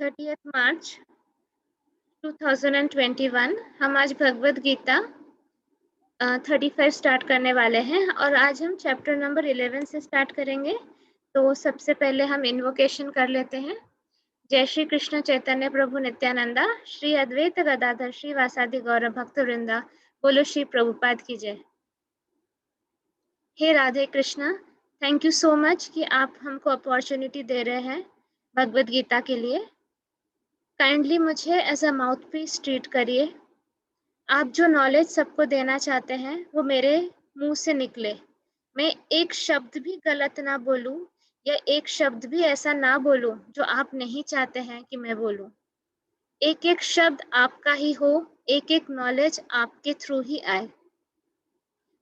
30th मार्च 2021 हम आज Bhagavad Gita 35 start करने वाले हैं और आज हम चैप्टर नंबर 11 से स्टार्ट करेंगे। तो सबसे पहले हम इन्वोकेशन कर लेते हैं। जय श्री कृष्ण चैतन्य प्रभु नित्यानंदा, श्री अद्वैत गदाधर श्री वासादि गौर भक्त वृंदा, बोलो श्री प्रभुपाद की जय। हे Radhe Krishna, thank you so much कि आप हमको अपॉर्चुनिटी दे रहे हैं भगवत गीता के लिए। काइंडली मुझे as a mouthpiece treat करिए। आप जो नॉलेज सबको देना चाहते हैं वो मेरे मुंह से निकले। मैं एक शब्द भी गलत ना बोलूं या एक शब्द भी ऐसा ना बोलूं जो आप नहीं चाहते हैं कि मैं बोलूं। एक एक शब्द आपका ही हो, एक एक नॉलेज आपके थ्रू ही आए।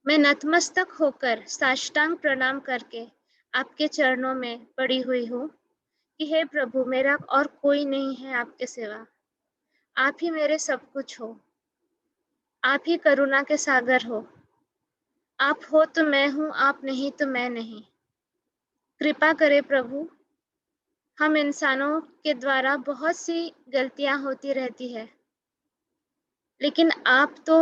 मैं नतमस्तक होकर साष्टांग प्रणाम करके आपके चरणों में पड़ी हुई हूँ कि हे प्रभु, मेरा और कोई नहीं है आपके सिवा। आप ही मेरे सब कुछ हो, आप ही करुणा के सागर हो। आप हो तो मैं हूँ, आप नहीं तो मैं नहीं। कृपा करे प्रभु। हम इंसानों के द्वारा बहुत सी गलतियां होती रहती है, लेकिन आप तो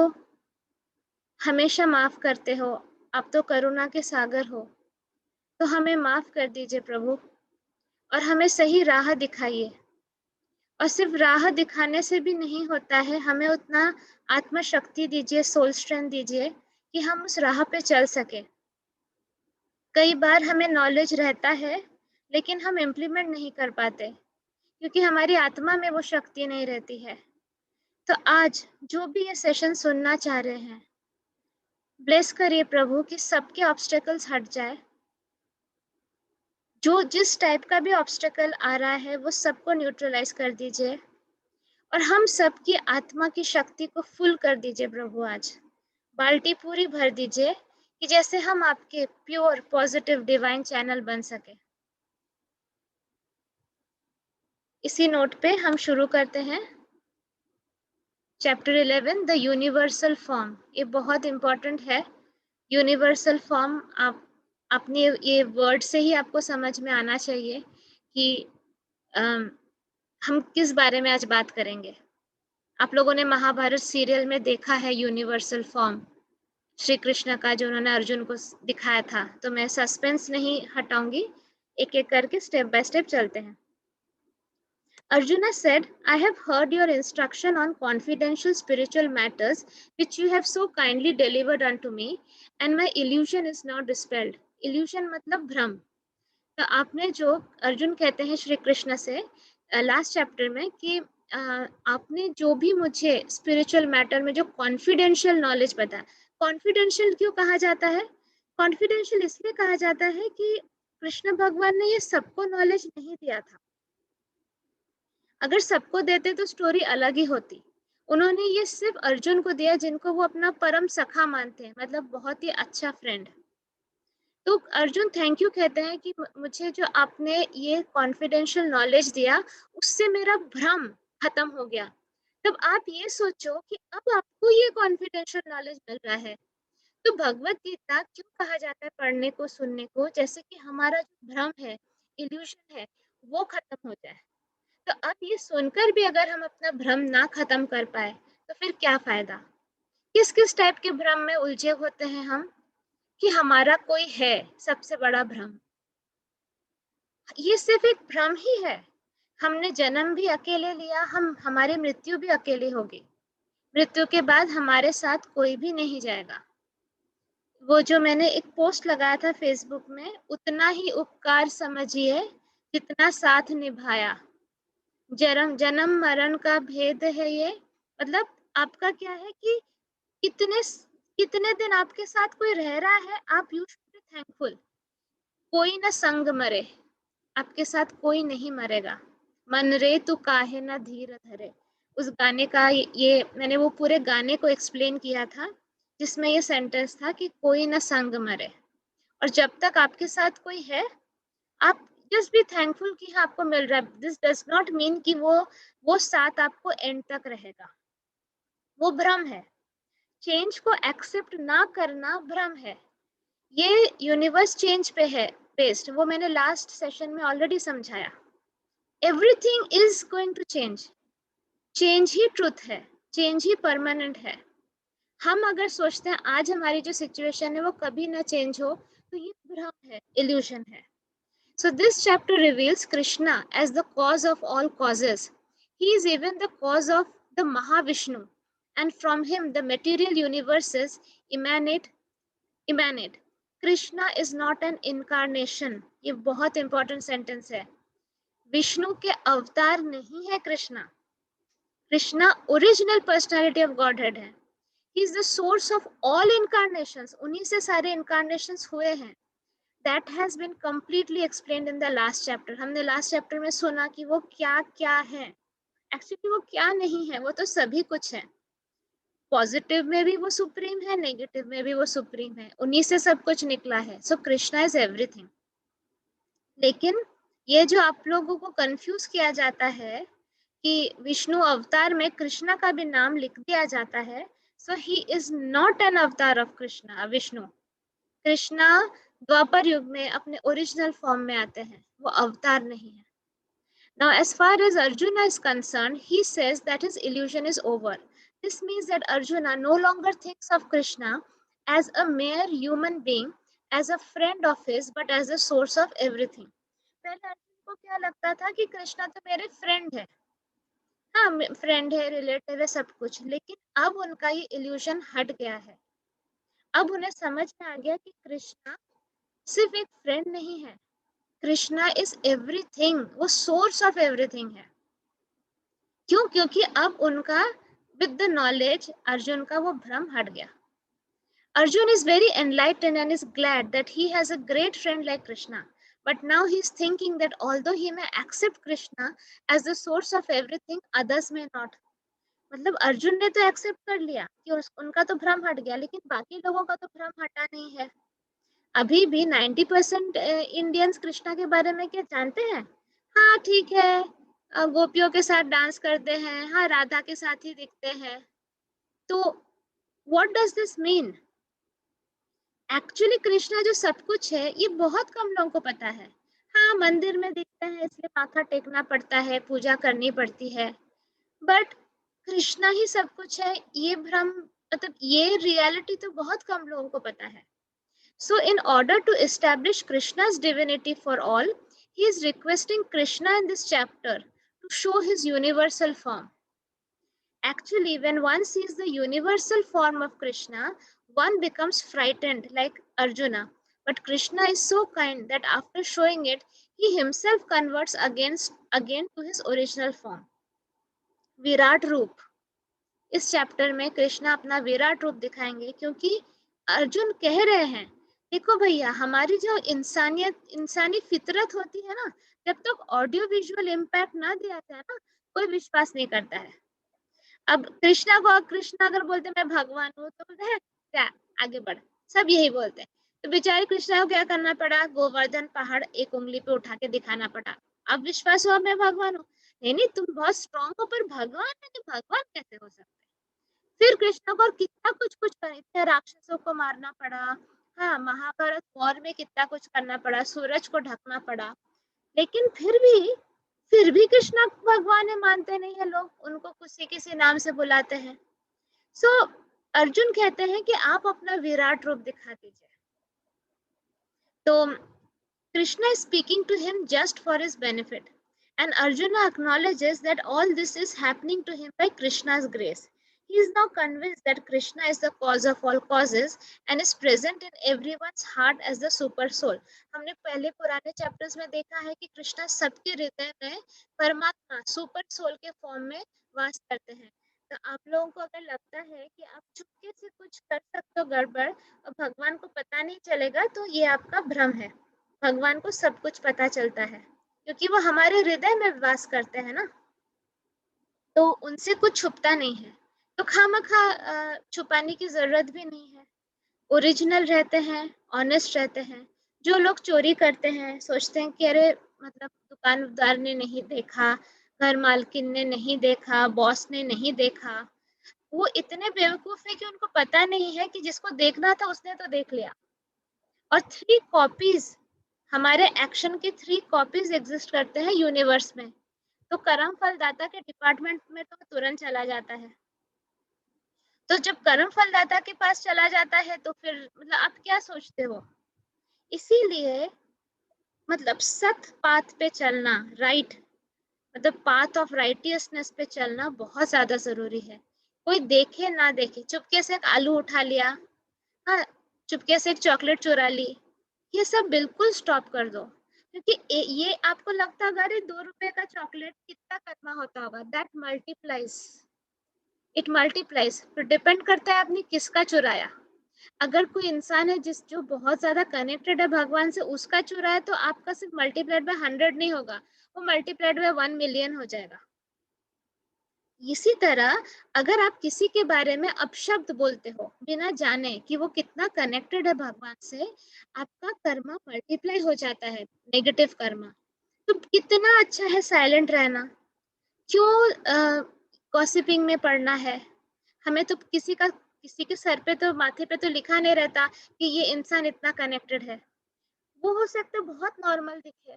हमेशा माफ करते हो। आप तो करुणा के सागर हो, तो हमें माफ कर दीजिए प्रभु और हमें सही राह दिखाइए। और सिर्फ राह दिखाने से भी नहीं होता है, हमें उतना आत्मा शक्ति दीजिए, सोल स्ट्रेंथ दीजिए कि हम उस राह पे चल सके। कई बार हमें नॉलेज रहता है लेकिन हम इम्प्लीमेंट नहीं कर पाते क्योंकि हमारी आत्मा में वो शक्ति नहीं रहती है। तो आज जो भी ये सेशन सुनना चाह रहे हैं, ब्लेस करिए प्रभु कि सबके ऑब्स्टेकल्स हट जाए। जो जिस टाइप का भी ऑब्स्टेकल आ रहा है वो सबको न्यूट्रलाइज कर दीजिए और हम सबकी आत्मा की शक्ति को फुल कर दीजिए प्रभु। आज बाल्टी पूरी भर दीजिए कि जैसे हम आपके प्योर पॉजिटिव डिवाइन चैनल बन सके। इसी नोट पे हम शुरू करते हैं चैप्टर 11, द यूनिवर्सल फॉर्म। ये बहुत इंपॉर्टेंट है। यूनिवर्सल फॉर्म आप अपने ये वर्ड से ही आपको समझ में आना चाहिए कि हम किस बारे में आज बात करेंगे। आप लोगों ने महाभारत सीरियल में देखा है यूनिवर्सल फॉर्म श्री कृष्ण का, जो उन्होंने अर्जुन को दिखाया था। तो मैं सस्पेंस नहीं हटाऊंगी, एक एक करके स्टेप बाय स्टेप चलते हैं। Arjuna said, I have heard your instruction on confidential spiritual matters, which you have so kindly delivered unto me, and my illusion is now dispelled. Illusion मतलब भ्रम। तो आपने जो, अर्जुन कहते हैं श्री कृष्ण से लास्ट चैप्टर में कि आपने जो भी मुझे स्पिरिचुअल मैटर में जो कॉन्फिडेंशियल नॉलेज बताया। कॉन्फिडेंशियल क्यों कहा जाता है? कॉन्फिडेंशियल इसलिए कहा जाता है कि कृष्ण भगवान ने ये सबको नॉलेज नहीं दिया था। अगर सबको देते तो स्टोरी अलग ही होती। उन्होंने ये सिर्फ अर्जुन को दिया जिनको वो अपना परम सखा मानते हैं, मतलब बहुत ही अच्छा फ्रेंड। तो अर्जुन थैंक यू कहते हैं कि मुझे जो आपने ये कॉन्फिडेंशियल नॉलेज दिया उससे मेरा भ्रम खत्म हो गया। तब आप ये सोचो कि अब आपको ये कॉन्फिडेंशियल नॉलेज मिल रहा है। तो भगवत गीता क्यों कहा जाता है पढ़ने को, सुनने को? जैसे कि हमारा जो भ्रम है, इल्यूशन है, वो खत्म हो जाए। तो अब ये सुनकर भी अगर हम अपना भ्रम ना खत्म कर पाए तो फिर क्या फायदा? किस किस टाइप के भ्रम में उलझे होते हैं हम कि हमारा कोई है, सबसे बड़ा भ्रम। ये सिर्फ एक भ्रम ही है। हमने जन्म भी अकेले लिया, हमारी मृत्यु भी अकेली होगी। मृत्यु के बाद हमारे साथ कोई भी नहीं जाएगा। वो जो मैंने एक पोस्ट लगाया था फेसबुक में, उतना ही उपकार समझिए जितना साथ निभाया। जन्म मरण का भेद है ये। मतलब आपका क्या है कि कितने कितने दिन आपके साथ कोई रह रहा है, आप यू शुड बी थैंकफुल। कोई न संग मरे, आपके साथ कोई नहीं मरेगा। मन रे तू काहे न धीर धरे, उस गाने का ये मैंने वो पूरे गाने को एक्सप्लेन किया था जिसमें ये सेंटेंस था कि कोई न संग मरे। और जब तक आपके साथ कोई है, आप जस्ट बी थैंकफुल कि हाँ आपको मिल रहा है। दिस डज नॉट मीन कि वो साथ आपको एंड तक रहेगा। वो भ्रम है। चेंज को एक्सेप्ट ना करना भ्रम है। ये यूनिवर्स चेंज पे है बेस्ड, वो मैंने लास्ट सेशन में ऑलरेडी समझाया। Everything is going to change, change ही ट्रुथ है, चेंज ही परमानेंट है। हम अगर सोचते हैं आज हमारी जो सिचुएशन है वो कभी ना चेंज हो, तो ये भ्रम है, इल्यूशन है। So this chapter reveals Krishna as the cause of all causes. He is even the cause of the Mahavishnu, and from him the material universes emanate. Krishna is not an incarnation. ये बहुत important sentence है। विष्णु के अवतार नहीं है Krishna. Krishna original personality of Godhead है। He is the source of all incarnations, उन्हीं से सारे इनकारनेशंस हुए हैं। That has been completely explained in the last chapter. हमने लास्ट चैप्टर में सुना कि वो क्या क्या है, एक्चुअली वो क्या नहीं है, वो तो सभी कुछ है। पॉजिटिव में भी वो सुप्रीम है, नेगेटिव में भी वो सुप्रीम है, उन्हीं से सब कुछ निकला है। सो कृष्णा इज एवरीथिंग। लेकिन ये जो आप लोगों को कंफ्यूज किया जाता है कि विष्णु अवतार में कृष्णा का भी नाम लिख दिया जाता है, सो ही इज नॉट एन अवतार ऑफ कृष्णा विष्णु। कृष्णा द्वापर युग में अपने ओरिजिनल फॉर्म में आते हैं, वो अवतार नहीं है। Now, as far as Arjuna is concerned, he says that his illusion is over. This means that Arjuna no longer thinks of Krishna as a mere human being, as a friend of his, but as the source of everything. पहले अर्जुन को क्या लगता था कि कृष्णा तो मेरे friend है, हाँ फ्रेंड है, रिलेटिव है, सब कुछ, लेकिन अब उनका ये इल्यूजन हट गया है। अब उन्हें समझ में आ गया कि कृष्णा सिर्फ एक फ्रेंड नहीं है, कृष्णा इज एवरीथिंग, वो सोर्स ऑफ एवरीथिंग है। क्यों? क्योंकि अब उनका विद द नॉलेज अर्जुन का वो भ्रम हट गया। Arjun is very enlightened and is glad that he has a great friend like Krishna. But now he is thinking that although he may accept Krishna as the source of everything, others may not. मतलब अर्जुन ने तो accept कर लिया कि उनका तो भ्रम हट गया, लेकिन बाकी लोगों का तो भ्रम हटा नहीं है। अभी भी 90% इंडियंस कृष्णा के बारे में क्या जानते हैं? हाँ ठीक है, गोपियों के साथ डांस करते हैं, हाँ राधा के साथ ही दिखते हैं। तो what does this mean? Actually Krishna जो सब कुछ है ये बहुत कम लोगों को पता है। हाँ मंदिर में दिखते हैं इसलिए माथा टेकना पड़ता है, पूजा करनी पड़ती है, बट कृष्णा ही सब कुछ है, ये भ्रम मतलब ये रियलिटी तो बहुत कम लोगों को पता है। So in order to establish Krishna's divinity for all, he is requesting Krishna in this chapter to show his universal form. Actually, when one sees the universal form of Krishna, one becomes frightened like Arjuna. But Krishna is so kind that after showing it, he himself converts again to his original form. Virat रूप, इस chapter में कृष्णा अपना विराट रूप दिखाएंगे, क्योंकि अर्जुन कह रहे हैं देखो भैया, हमारी जो इंसानी फितरत होती है ना, जब तक ऑडियो विजुअल इम्पैक्ट ना दिया जाए ना, कोई विश्वास नहीं करता है। अब कृष्णा अगर बोलते मैं भगवान हूँ तो बोलते हैं क्या, आगे बढ़, सब यही बोलते हैं। तो बेचारे कृष्णा को क्या करना पड़ा? गोवर्धन पहाड़ एक उंगली पे उठा के दिखाना पड़ा। अब विश्वास हुआ मैं भगवान हूँ? नहीं, तुम बहुत स्ट्रॉन्ग हो, पर भगवान है तो भगवान कैसे हो सकते? फिर कृष्ण को और कितना कुछ करना, इतने राक्षसों को मारना पड़ा, हाँ महाभारत वॉर में कितना कुछ करना पड़ा, सूरज को ढकना पड़ा, लेकिन फिर भी कृष्णा भगवान है मानते नहीं है लोग, उनको किसी किसी नाम से बुलाते हैं। सो अर्जुन कहते हैं कि आप अपना विराट रूप दिखा दीजिए। तो Krishna is speaking to him just for his benefit, and Arjuna acknowledges that all this is happening to him by Krishna's grace. He is now convinced that Krishna is the cause of all causes and is present in everyone's heart as the super soul. हमने पहले पुराने chapters में देखा है कि कृष्णा सबके हृदय में परमात्मा सुपर सोल के फॉर्म में वास करते हैं। तो आप लोगों को अगर लगता है कि आप चुपके से कुछ कर सकते हो गड़बड़ और भगवान को पता नहीं चलेगा, तो ये आपका भ्रम है। भगवान को सब कुछ पता चलता है, क्योंकि वो हमारे हृदय में वास करते हैं ना, तो उनसे कुछ छुपता नहीं है। तो खामखा छुपाने की जरूरत भी नहीं है। ओरिजिनल रहते हैं, ऑनेस्ट रहते हैं। जो लोग चोरी करते हैं सोचते हैं कि अरे मतलब दुकानदार ने नहीं देखा, घर मालकिन ने नहीं देखा, बॉस ने नहीं देखा। वो इतने बेवकूफ है कि उनको पता नहीं है कि जिसको देखना था उसने तो देख लिया। और 3 कॉपीज, हमारे एक्शन के 3 कॉपीज एग्जिस्ट करते हैं यूनिवर्स में। तो कर्म फलदाता के डिपार्टमेंट में तो तुरंत चला जाता है। तो जब कर्म फलदाता के पास चला जाता है तो फिर मतलब आप क्या सोचते हो? इसीलिए मतलब सत पाथ पे चलना, राइट, मतलब पाथ ऑफ राइटियसनेस पे चलना बहुत ज्यादा जरूरी है। कोई देखे ना देखे, चुपके से एक आलू उठा लिया, हाँ, चुपके से एक चॉकलेट चुरा ली, ये सब बिल्कुल स्टॉप कर दो। क्योंकि ये आपको लगता है अगर 2 रुपए का चॉकलेट कितना कर्मा होता होगा, दैट मल्टीप्लाइज, इट मल्टीप्लाइज। तो डिपेंड करता है आपने किसका चुराया। अगर कोई इंसान है जिस जो बहुत ज्यादा कनेक्टेड है भगवान से, उसका चुराया तो आपका सिर्फ मल्टीप्लाइड बाय 100 नहीं होगा, वो मल्टीप्लाइड बाय 1 मिलियन हो जाएगा। इसी तरह अगर आप किसी के बारे में अपशब्द बोलते हो बिना जाने कि वो कितना कनेक्टेड है भगवान से, आपका कर्मा मल्टीप्लाई हो जाता है, नेगेटिव कर्मा। तो कितना अच्छा है साइलेंट रहना। क्यों गॉसिपिंग में पड़ना है? हमें तो किसी के सर पे तो माथे पे तो लिखा नहीं रहता कि ये इंसान इतना कनेक्टेड है। वो हो सकता है बहुत नॉर्मल दिखे,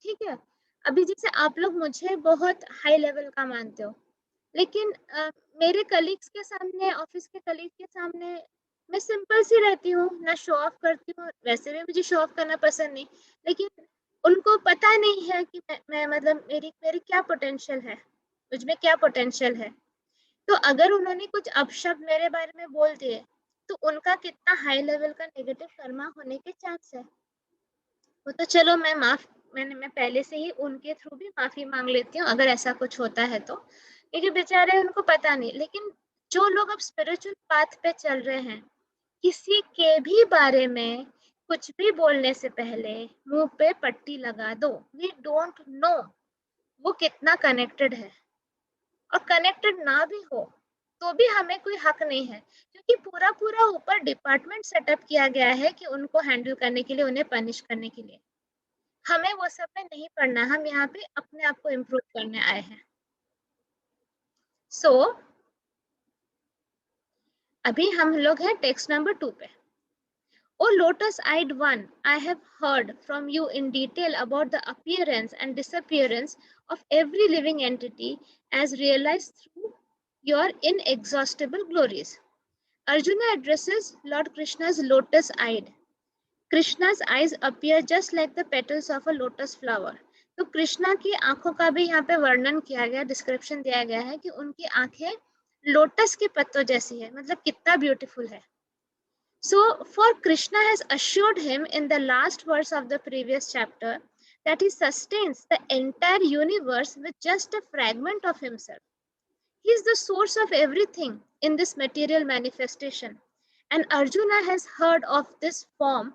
ठीक है। अभी जैसे आप लोग मुझे बहुत हाई लेवल का मानते हो, लेकिन मेरे कलीग्स के सामने, ऑफिस के कलीग के सामने मैं सिंपल सी रहती हूँ, ना शो ऑफ करती हूँ। वैसे भी मुझे शो ऑफ करना पसंद नहीं, लेकिन उनको पता नहीं है कि मैं मतलब मेरी मेरी क्या पोटेंशियल है, मुझ में क्या पोटेंशियल है। तो अगर उन्होंने कुछ अपशब्द मेरे बारे में बोल दिए तो उनका कितना हाई लेवल का नेगेटिव कर्मा होने के चांस है। वो तो चलो मैं पहले से ही उनके थ्रू भी माफी मांग लेती हूँ अगर ऐसा कुछ होता है तो, क्योंकि बेचारे उनको पता नहीं। लेकिन जो लोग अब स्पिरिचुअल पाथ पे चल रहे हैं, किसी के भी बारे में कुछ भी बोलने से पहले मुंह पे पट्टी लगा दो। वी डोंट नो वो कितना कनेक्टेड है, और कनेक्टेड ना भी हो तो भी हमें कोई हक नहीं है, क्योंकि पूरा पूरा ऊपर डिपार्टमेंट सेटअप किया गया है कि उनको हैंडल करने के लिए, उन्हें पनिश करने के लिए। हमें वो सब में नहीं पढ़ना, हम यहाँ पे अपने आप को इम्प्रूव करने आए हैं। सो अभी हम लोग हैं टेक्स्ट नंबर 2 पे। O lotus-eyed one, I have heard from you in detail about the appearance and disappearance of every living entity as realized through your inexhaustible glories. Arjuna addresses Lord Krishna's lotus-eyed. Krishna's eyes appear just like the petals of a lotus flower. तो कृष्णा की आंखों का भी यहाँ पे वर्णन किया गया, डिस्क्रिप्शन दिया गया है कि उनकी आंखें लोटस के पत्तों जैसी है, मतलब कितना ब्यूटीफुल है। So, for Krishna has assured him in the last verse of the previous chapter that he sustains the entire universe with just a fragment of himself. He is the source of everything in this material manifestation. And Arjuna has heard of this form,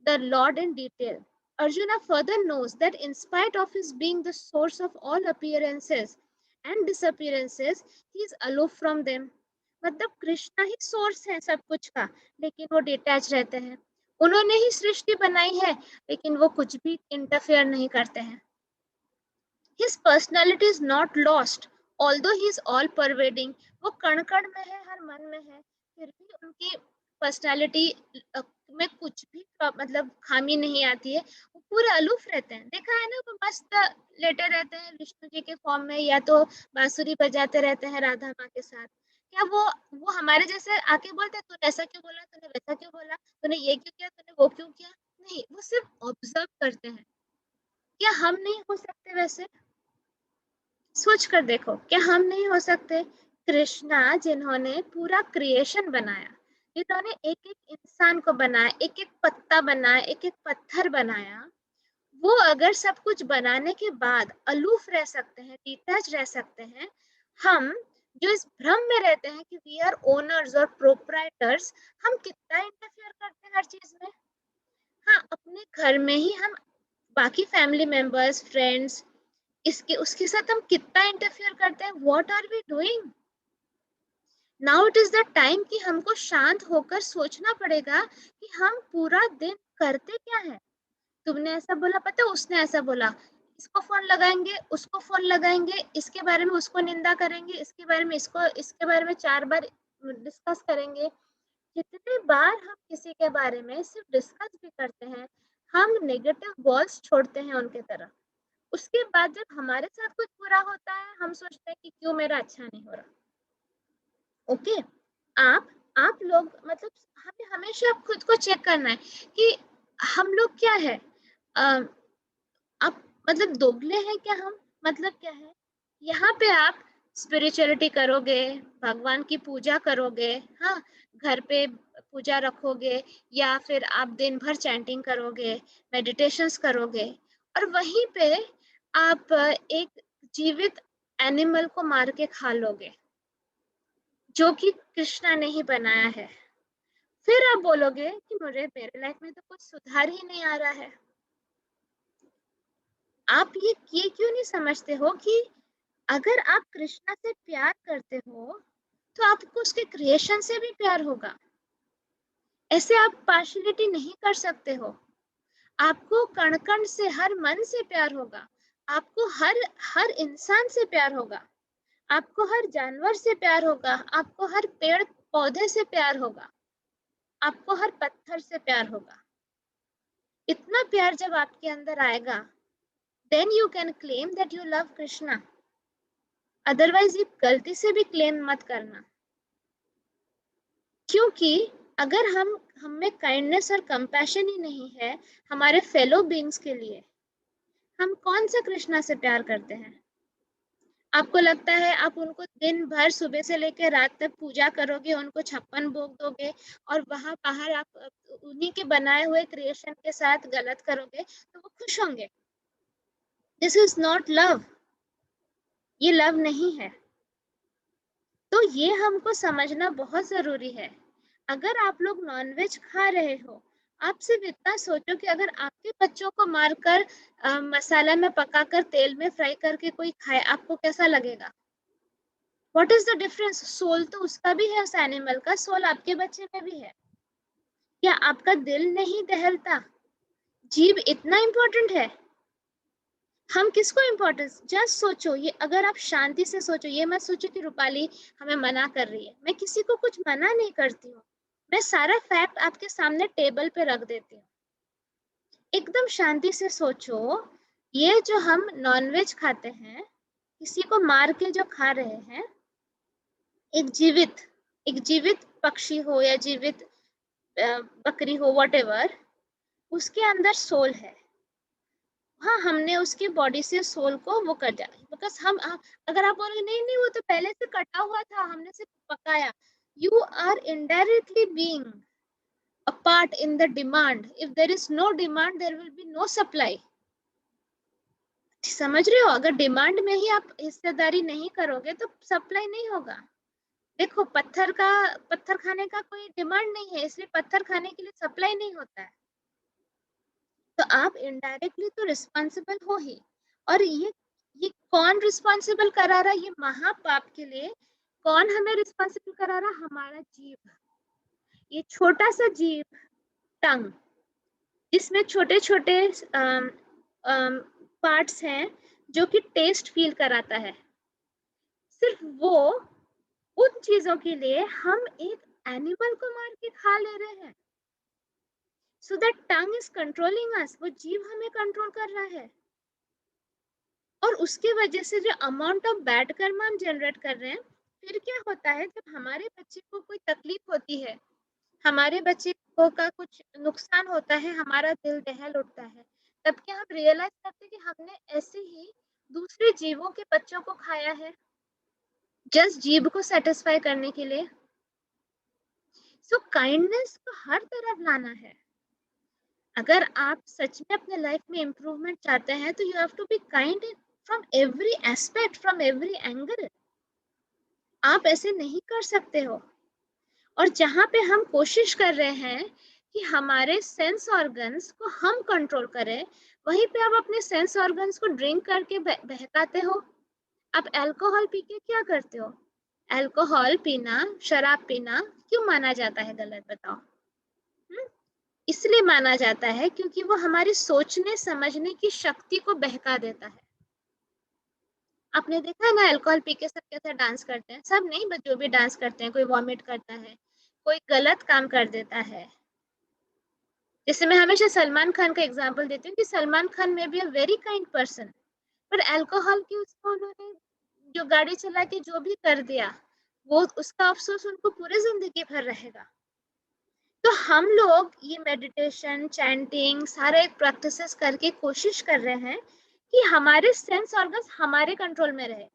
the Lord, in detail. Arjuna further knows that in spite of his being the source of all appearances and disappearances, he is aloof from them. मतलब कृष्णा ही source है सब कुछ का, लेकिन वो detach रहते हैं। उन्होंने ही सृष्टि बनाई है, लेकिन वो कुछ भी इंटरफेयर नहीं करते हैं। His personality is not lost, although he is all pervading. वो कण कण में है, हर मन में है, फिर भी उनकी पर्सनालिटी में कुछ भी मतलब खामी नहीं आती है। वो पूरे अलूफ रहते हैं। देखा है ना, वो मस्त लेटे रहते हैं विष्णु जी के फॉर्म में, या तो बांसुरी बजाते रहते हैं राधा माँ के साथ। क्या वो हमारे जैसे आके बोलते हैं तूने ऐसा क्यों बोला, तूने वैसा क्यों बोला, तूने ये क्यों किया, तूने वो क्यों किया? नहीं, वो सिर्फ ऑब्जर्व करते हैं। क्या हम नहीं हो सकते वैसे? सोच कर देखो, क्या हम नहीं हो सकते? कृष्णा जिन्होंने पूरा क्रिएशन बनाया, जिन्होंने एक एक इंसान को बनाया, एक एक पत्ता बनाया, एक एक पत्थर बनाया, वो अगर सब कुछ बनाने के बाद अलूफ रह सकते हैं, डिटैच रह सकते हैं, हम जो इस भ्रम में रहते हैं कि वी आर ओनर्स और प्रोप्राइटर्स, हम कितना इंटरफेयर करते हैं हर चीज में। हाँ, अपने घर में ही हम बाकी फैमिली मेंबर्स, फ्रेंड्स, इसके उसके साथ हम कितना इंटरफियर करते हैं। What are we doing now? It is the time कि हमको शांत होकर सोचना पड़ेगा कि हम पूरा दिन करते क्या है। तुमने ऐसा बोला, पता है उसने ऐसा बोला, इसको फोन लगाएंगे, उसको फोन लगाएंगे, इसके बारे में उसको निंदा करेंगे, इसके बारे में इसको, इसके बारे में 4 बार डिस्कस करेंगे। कितने बार हम किसी के बारे में सिर्फ डिस्कस भी करते हैं, हम नेगेटिव बॉल्स छोड़ते हैं उनके तरफ। उसके बाद जब हमारे साथ कुछ बुरा होता है, हम सोचते हैं कि क्यों मेरा अच्छा नहीं हो रहा। ओके, आप लोग मतलब हमें हमेशा खुद को चेक करना है कि हम लोग क्या है, आप मतलब दोगले हैं क्या हम, मतलब क्या है। यहाँ पे आप स्पिरिचुअलिटी करोगे, भगवान की पूजा करोगे, हाँ, घर पे पूजा रखोगे, या फिर आप दिन भर चैंटिंग करोगे, मेडिटेशंस करोगे, और वहीं पे आप एक जीवित एनिमल को मार के खा लोगे, जो कि कृष्णा ने ही बनाया है। फिर आप बोलोगे कि मुझे मेरे लाइफ में तो कुछ सुधार ही नहीं आ रहा है। आप ये क्यों नहीं समझते हो कि अगर आप कृष्णा से प्यार करते हो तो आपको उसके क्रिएशन से भी प्यार होगा। ऐसे आप पार्शियलिटी नहीं कर सकते हो। आपको कण कण से, हर मन से प्यार होगा। आपको हर हर इंसान से प्यार होगा। आपको हर जानवर से प्यार होगा। आपको हर पेड़ पौधे से प्यार होगा। आपको हर पत्थर से प्यार होगा। इतना प्यार जब आपके अंदर आएगा, then you can claim that you love Krishna. Otherwise ये गलती से भी क्लेम मत करना, क्योंकि अगर हम में काइंडनेस और कंपैशन ही नहीं है हमारे फेलो बीइंग्स के लिए, हम कौन सा कृष्णा से प्यार करते हैं। आपको लगता है आप उनको दिन भर सुबह से लेकर रात तक पूजा करोगे, उनको 56 भोग दोगे, और वहां बाहर आप उन्हीं के बनाए हुए क्रिएशन के साथ गलत करोगे तो वो खुश होंगे। दिस इज नॉट लव, ये लव नहीं है। तो ये हमको समझना बहुत जरूरी है। अगर आप लोग नॉनवेज खा रहे हो, आप सिर्फ इतना सोचो कि अगर आपके बच्चों को मारकर मसाला में पकाकर तेल में फ्राई करके कोई खाए, आपको कैसा लगेगा। What is the difference. Soul तो उसका भी है, उस एनिमल का सोल आपके बच्चे में भी है। क्या आपका दिल नहीं दहलता। जीव इतना इंपॉर्टेंट है। हम किसको इम्पोर्टेंस, जस्ट सोचो, ये अगर आप शांति से सोचो, ये मत सोचो कि रूपाली हमें मना कर रही है। मैं किसी को कुछ मना नहीं करती हूँ, मैं सारा फैक्ट आपके सामने टेबल पे रख देती हूँ। एकदम शांति से सोचो, ये जो हम नॉनवेज खाते हैं, किसी को मार के जो खा रहे हैं, एक जीवित पक्षी हो या जीवित बकरी हो, व्हाटएवर, उसके अंदर सोल है। हाँ, हमने उसकी बॉडी से सोल को वो कर दिया, बिकॉज अगर आप बोलोगे नहीं नहीं वो तो पहले से कटा हुआ था, हमने सिर्फ पकाया, you are indirectly being a part in the demand. If there is no demand there will be no supply. समझ रहे हो, अगर डिमांड में ही आप हिस्सेदारी नहीं करोगे तो सप्लाई नहीं होगा। देखो, पत्थर खाने का कोई डिमांड नहीं है, इसलिए पत्थर खाने के लिए सप्लाई नहीं होता है। तो आप इनडायरेक्टली तो रिस्पॉन्सिबल हो ही। और ये कौन रिस्पॉन्सिबल करा रहा है ये महापाप के लिए, कौन हमें रिस्पॉन्सिबल करा रहा, हमारा जीव। ये छोटा सा जीव, टंग, जिसमें छोटे छोटे पार्ट्स हैं जो कि टेस्ट फील कराता है, सिर्फ वो, उन चीजों के लिए हम एक एनिमल को मार के खा ले रहे हैं। So that tongue is controlling us, वो जीव हमें कंट्रोल कर रहा है। और उसके वजह से जो अमाउंट ऑफ बैड कर्म हम जनरेट कर रहे हैं, फिर क्या होता है जब हमारे बच्चे को कोई तकलीफ होती है, हमारे बच्चे को का कुछ नुकसान होता है, हमारा दिल दहल उठता है, तब क्या हम रियलाइज करते हैं कि हमने ऐसे ही दूसरे जीवों के बच्चों को खाया है, जस्ट जीव को सेटिस्फाई करने के लिए। सो काइंडनेस को हर तरफ लाना है। अगर आप सच में अपने लाइफ में इम्प्रूवमेंट चाहते हैं तो you have to be kind from every aspect, from every angle. आप ऐसे नहीं कर सकते हो। और जहां पे हम कोशिश कर रहे हैं कि हमारे सेंस ऑर्गन्स को हम कंट्रोल करें, वहीं पे आप अपने सेंस ऑर्गन्स को ड्रिंक करके बहकाते हो। आप अल्कोहल पी के क्या करते हो। अल्कोहल पीना, शराब पीना क्यों माना जाता है गलत, बताओ। इसलिए माना जाता है क्योंकि वो हमारी सोचने समझने की शक्ति को बहका देता है। आपने देखा है ना, अल्कोहल पी के सब कैसे डांस करते हैं, सब नहीं बट जो भी डांस करते हैं, कोई वॉमिट करता है, कोई गलत काम कर देता है। जैसे मैं हमेशा सलमान खान का एग्जांपल देती हूँ कि सलमान खान में be a very kind person, पर अल्कोहल की उसको उन्होंने जो गाड़ी चला के जो भी कर दिया, वो उसका अफसोस उनको पूरी जिंदगी भर रहेगा। तो हम लोग ये मेडिटेशन, चैंटिंग सारे प्रैक्टिसेस करके कोशिश कर रहे हैं कि हमारे सेंस ऑर्गन्स हमारे कंट्रोल में रहे।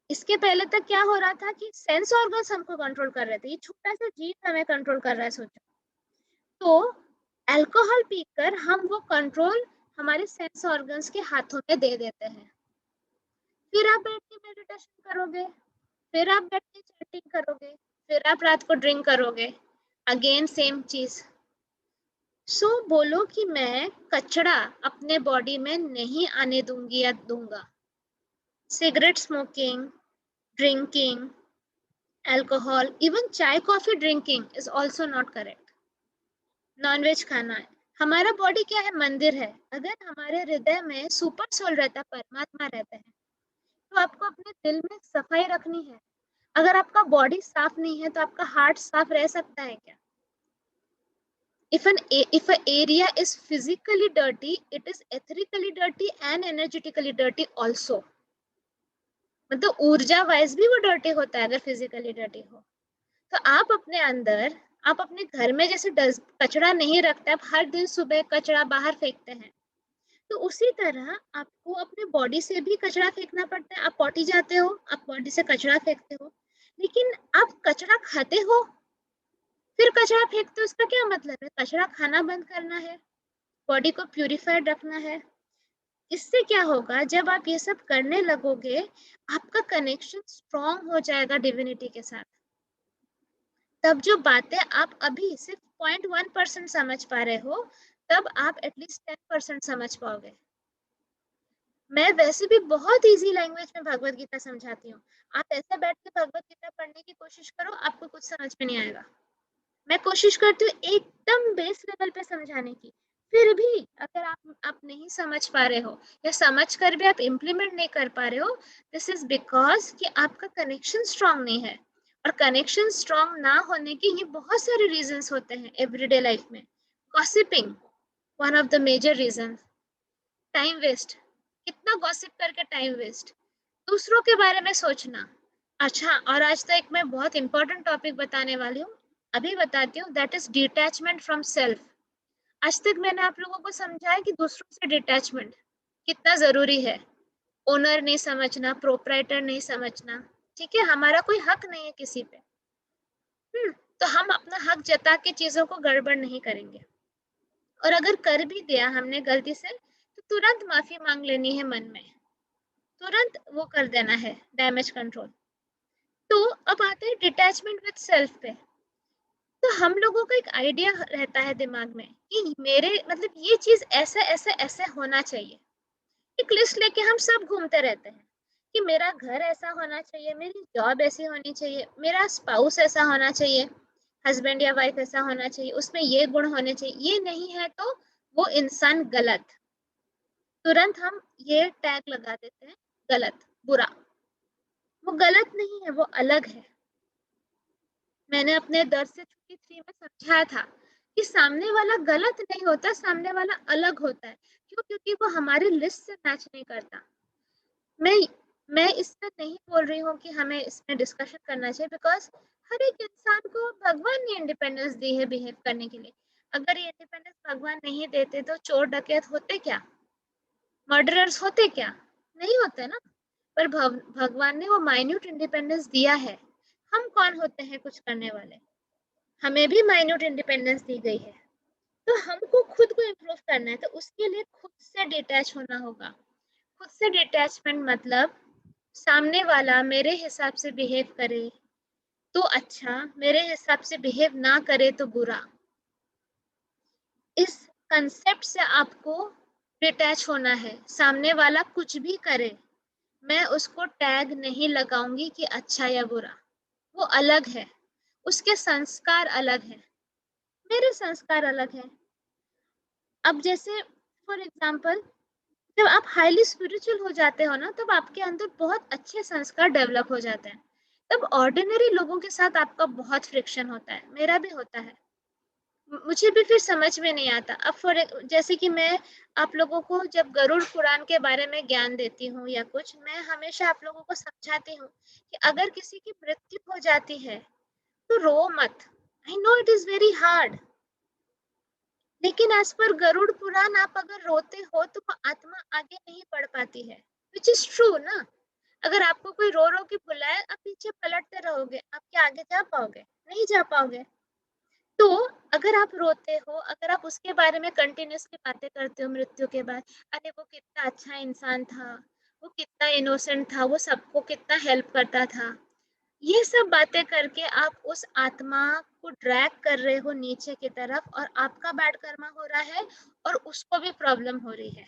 इसके पहले तक क्या हो रहा था कि सेंस ऑर्गन्स हमको कंट्रोल कर रहे थे, ये छोटा सा जीव हमें कंट्रोल कर रहा है, सोचो। तो अल्कोहल पीकर हम वो कंट्रोल हमारे सेंस ऑर्गन्स के हाथों में दे देते हैं। फिर आप बैठ के मेडिटेशन करोगे, फिर आप बैठ के चैटिंग करोगे, फिर आप रात को ड्रिंक करोगे, अगेन सेम चीज। सो बोलो कि मैं कचरा अपने बॉडी में नहीं आने दूंगी या दूंगा। Cigarette smoking, drinking, alcohol, even chai coffee drinking is also not correct. Nonveg खाना है, हमारा बॉडी क्या है, मंदिर है। अगर हमारे हृदय में सुपर सोल रहता है, परमात्मा रहता है, तो आपको अपने दिल में सफाई रखनी है। अगर आपका बॉडी साफ नहीं है तो आपका हार्ट साफ रह सकता है क्या? If an area is physically dirty, it is ethically dirty and energetically dirty also. मतलब ऊर्जा वाइज भी वो डर्टी होता है अगर फिजिकली डर्टी हो। तो आप अपने अंदर, आप अपने घर में जैसे कचरा नहीं रखते, आप हर दिन सुबह कचरा बाहर फेंकते हैं, तो उसी तरह आपको अपने बॉडी से भी कचरा फेंकना पड़ता है। आप पॉटी जाते हो, आप बॉडी से कचरा फेंकते हो, लेकिन आप कचरा खाते हो फिर कचरा फेंकते हो, उसका क्या मतलब है? कचरा खाना बंद करना है, बॉडी को प्यूरिफाइड रखना है। इससे क्या होगा, जब आप ये सब करने लगोगे, आपका कनेक्शन स्ट्रॉन्ग हो जाएगा डिविनिटी के साथ। तब जो बातें आप अभी सिर्फ 0.1% समझ पा रहे हो, तब आप एटलीस्ट 10% समझ पाओगे। मैं वैसे भी बहुत इजी लैंग्वेज में भगवत गीता समझाती हूँ। आप ऐसे बैठ के भगवत गीता पढ़ने की कोशिश करो, आपको कुछ समझ में नहीं आएगा। मैं कोशिश करती हूँ एकदम बेस लेवल पे समझाने की। फिर भी अगर आप नहीं समझ पा रहे हो या समझ कर भी आप इम्प्लीमेंट नहीं कर पा रहे हो, दिस इज बिकॉज कि आपका कनेक्शन स्ट्रांग नहीं है। और कनेक्शन स्ट्रांग ना होने के ये बहुत सारे रीजंस होते हैं एवरीडे लाइफ में। Gossiping one of the major reason. Time waste, कितना गॉसिप करके टाइम वेस्ट, दूसरों के बारे में सोचना। अच्छा, और आज तो एक मैं बहुत इंपॉर्टेंट टॉपिक बताने वाली हूँ, अभी बताती हूँ, that is detachment from self. आज तक मैंने आप लोगों को समझाया कि दूसरों से डिटैचमेंट कितना जरूरी है। ओनर नहीं समझना, प्रोप्राइटर नहीं समझना, ठीक है, हमारा कोई हक नहीं है किसी पे। तो हम अपना हक जता के चीजों को गड़बड़ नहीं करेंगे। और अगर कर भी दिया हमने गलती से, तो तुरंत माफी मांग लेनी है मन में, तुरंत वो कर देना है डैमेज कंट्रोल। तो अब आते हैं डिटैचमेंट विद सेल्फ पे। तो हम लोगों का एक आइडिया रहता है दिमाग में कि मेरे मतलब ये चीज ऐसे ऐसे ऐसे होना चाहिए। एक लिस्ट लेके हम सब घूमते रहते हैं कि मेरा घर ऐसा होना चाहिए, मेरी जॉब ऐसी होनी चाहिए, मेरा स्पाउस ऐसा होना चाहिए, हस्बैंड या वाइफ ऐसा होना चाहिए, उसमें ये गुण होने चाहिए। ये नहीं है तो वो इंसान गलत। तुरंत हम ये टैग लगा देते हैं, गलत, बुरा। वो गलत नहीं है, वो अलग है। मैंने अपने दर्द से छुट्टी 3 में समझाया था कि सामने वाला गलत नहीं होता, सामने वाला अलग होता है। क्यों? क्योंकि वो हमारी लिस्ट से मैच नहीं करता। मैं मैं इसमें नहीं बोल रही हूँ कि हमें इसमें डिस्कशन करना चाहिए, बिकॉज हर एक इंसान को भगवान ने इंडिपेंडेंस दी है बिहेव करने के लिए। अगर ये इंडिपेंडेंस भगवान नहीं देते तो चोर डकैत होते क्या, मर्डरर्स होते क्या? नहीं होते ना। पर भगवान ने वो माइन्यूट इंडिपेंडेंस दिया है। हम कौन होते हैं कुछ करने वाले? हमें भी माइन्यूट इंडिपेंडेंस दी गई है। तो हमको खुद को इम्प्रूव करना है, तो उसके लिए खुद से डिटैच होना होगा। खुद से डिटैचमेंट मतलब सामने वाला मेरे हिसाब से बिहेव करे तो अच्छा, मेरे हिसाब से बिहेव ना करे तो बुरा। इस कंसेप्ट से आपको डिटैच होना है। सामने वाला कुछ भी करे, मैं उसको टैग नहीं लगाऊंगी कि अच्छा या बुरा। वो अलग है, उसके संस्कार अलग है, मेरे संस्कार अलग है। अब जैसे फॉर एग्जाम्पल, जब आप हाईली स्पिरिचुअल हो जाते हो ना, तब आपके अंदर बहुत अच्छे संस्कार डेवलप हो जाते हैं। तब ऑर्डिनरी लोगों के साथ आपका बहुत फ्रिक्शन होता है, मेरा भी होता है। मुझे भी फिर समझ में नहीं आता। अब जैसे कि मैं आप लोगों को जब गरुड़ पुराण के बारे में ज्ञान देती हूँ या कुछ, मैं हमेशा आप लोगों को समझाती हूँ कि अगर किसी की मृत्यु हो जाती है तो रो मत। I know it is very hard, लेकिन एज पर गरुड़ पुराण आप अगर रोते हो तो वो आत्मा आगे नहीं बढ़ पाती है, विच इज ट्रू ना। अगर आपको कोई रो रो के बुलाए, आप पीछे पलटते रहोगे, आप क्या आगे जा पाओगे? नहीं जा पाओगे। तो अगर आप रोते हो, अगर आप उसके बारे में कंटिन्यूअसली बातें करते हो मृत्यु के बाद, अरे वो कितना अच्छा इंसान था, वो कितना इनोसेंट था, वो सबको कितना हेल्प करता था, ये सब बातें करके आप उस आत्मा को ड्रैग कर रहे हो नीचे की तरफ, और आपका बैड कर्मा हो रहा है और उसको भी प्रॉब्लम हो रही है।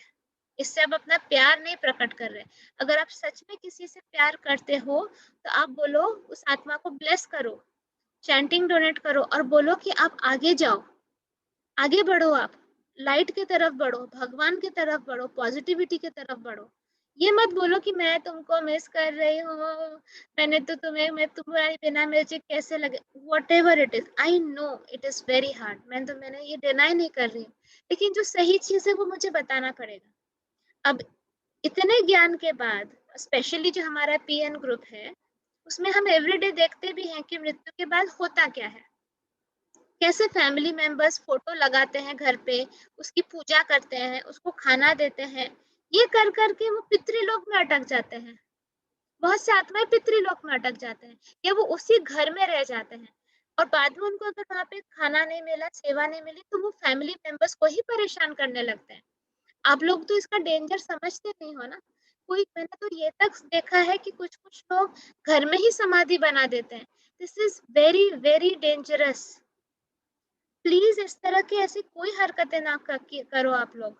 इससे आप अपना प्यार नहीं प्रकट कर रहे। अगर आप सच में किसी से प्यार करते हो तो आप बोलो, उस आत्मा को ब्लेस करो, चैंटिंग डोनेट करो और बोलो कि आप आगे जाओ, आगे बढ़ो, आप लाइट की तरफ बढ़ो, भगवान की तरफ बढ़ो, पॉजिटिविटी की तरफ बढ़ो। ये मत बोलो कि मैं तुमको मिस कर रही हूँ, मैंने तो तुम्हें, मैं तुम्हारे बिना मुझे कैसे लगे, what ever it is, I know it is very hard, मैंने ये डिनाई नहीं कर रही हूँ, लेकिन जो सही चीज है वो मुझे बताना पड़ेगा। अब इतने ज्ञान के बाद, स्पेशली जो हमारा पीएन ग्रुप है, उसमें हम एवरीडे देखते भी हैं कि मृत्यु के बाद होता क्या है, कैसे फैमिली मेंबर्स फोटो लगाते हैं घर पे, उसकी पूजा करते हैं, उसको खाना देते हैं, ये कर करके वो पितृलोक में अटक जाते हैं। बहुत से आत्माएं पितृलोक में अटक जाते हैं या वो उसी घर में रह जाते हैं, और बाद में उनको अगर वहां पे खाना नहीं मिला, सेवा नहीं मिली, तो वो फैमिली मेंबर्स को ही परेशान करने लगते हैं। आप लोग तो इसका डेंजर समझते नहीं हो ना। कोई, मैंने तो ये तक देखा है कि कुछ कुछ लोग घर में ही समाधि बना देते हैं। This is very very dangerous. Please इस तरह की ऐसी कोई हरकतें ना करो आप लोग।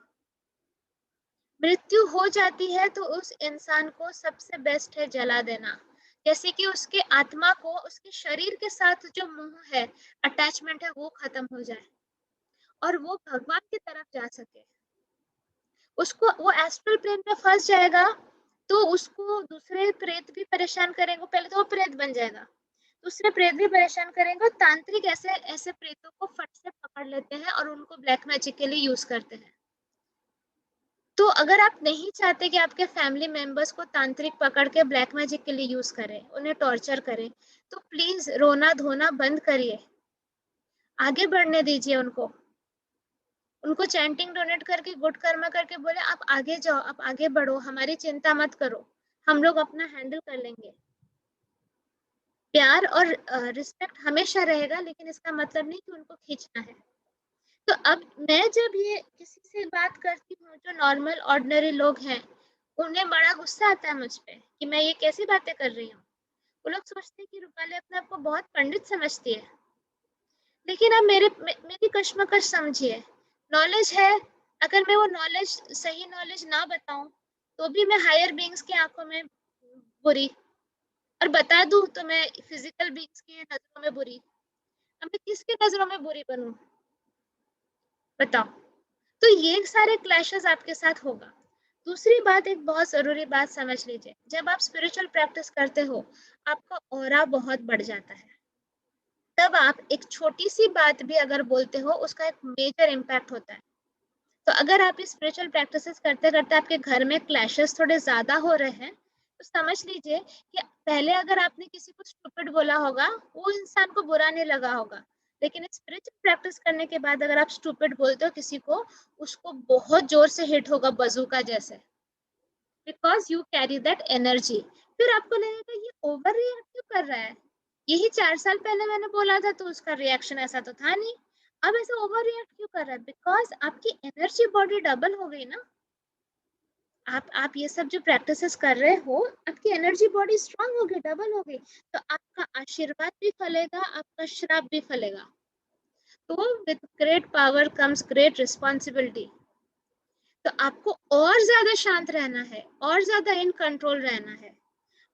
मृत्यु हो जाती है तो उस इंसान को सबसे बेस्ट है जला देना, जैसे कि उसके आत्मा को उसके शरीर के साथ जो मोह है, अटैचमेंट है, वो खत्म हो जाए और वो भगवान की तरफ जा सके। उसको वो एस्ट्रल प्लेन में फंस जाएगा तो उसको दूसरे प्रेत भी परेशान करेंगे, पहले तो वो प्रेत बन जाएगा, दूसरे प्रेत भी परेशान करेंगे, और तांत्रिक ऐसे ऐसे प्रेतों को फट से पकड़ लेते हैं और उनको ब्लैक मैजिक के लिए यूज करते हैं। तो अगर आप नहीं चाहते कि आपके फैमिली मेंबर्स को तांत्रिक पकड़ के ब्लैक मैजिक के लिए यूज करें, उन्हें टॉर्चर करें, तो प्लीज रोना धोना बंद करिए, आगे बढ़ने दीजिए उनको। उनको चैंटिंग डोनेट करके, गुड कर्मा करके बोले आप आगे जाओ, आप आगे बढ़ो, हमारी चिंता मत करो, हम लोग अपना हैंडल कर लेंगे। प्यार और रिस्पेक्ट हमेशा रहेगा, लेकिन इसका मतलब नहीं कि उनको खींचना है। तो अब मैं जब ये किसी से बात करती हूँ जो नॉर्मल ऑर्डिनरी लोग हैं, उन्हें बड़ा गुस्सा आता है मुझ पे कि मैं ये कैसी बातें कर रही हूँ। वो लोग सोचते हैं कि रूपाली अपने आप को बहुत पंडित समझती है, लेकिन अब मेरी कश्मकश समझिए। नॉलेज है, अगर मैं वो नॉलेज, सही नॉलेज ना बताऊं तो भी मैं हायर बीइंग्स की आंखों में बुरी, और बता दूं तो मैं फिजिकल बीइंग्स की नजरों में बुरी। अब मैं किसकी नजरों में बुरी बनूं, बताओ? तो ये सारे क्लैशेस आपके साथ होगा। दूसरी बात, एक बहुत जरूरी बात समझ लीजिए, जब आप स्पिरिचुअल प्रैक्टिस करते हो, आपका ऑरा बहुत बढ़ जाता है। तब आप एक छोटी सी बात भी अगर बोलते हो, उसका एक मेजर इम्पैक्ट होता है। तो अगर आप इस स्पिरिचुअल प्रैक्टिसेस करते करते आपके घर में क्लैशेस थोड़े ज्यादा हो रहे हैं, तो समझ लीजिए कि पहले अगर आपने किसी को स्टूपिड बोला होगा, वो इंसान को बुरा नहीं लगा होगा, लेकिन स्पिरिचुअल प्रैक्टिस करने के बाद अगर आप स्टूपिड बोलते हो किसी को, उसको बहुत जोर से हिट होगा बजूका जैसे, because you carry that energy. फिर आपको लगेगा ये ओवर रिएक्ट क्यों कर रहा है, यही 4 साल पहले मैंने बोला था तो उसका रिएक्शन ऐसा तो था नहीं, अब ऐसे ओवर रिएक्ट क्यों कर रहा है? बिकॉज आपकी एनर्जी बॉडी डबल हो गई ना। आप ये सब जो प्रैक्टिसेस कर रहे हो, आपकी एनर्जी बॉडी स्ट्रांग हो गई, डबल हो गई, तो आपका आशीर्वाद भी फलेगा, आपका श्राप भी फलेगा। तो with great power comes great responsibility. तो आपको और ज्यादा शांत रहना है, और ज्यादा इन कंट्रोल रहना है।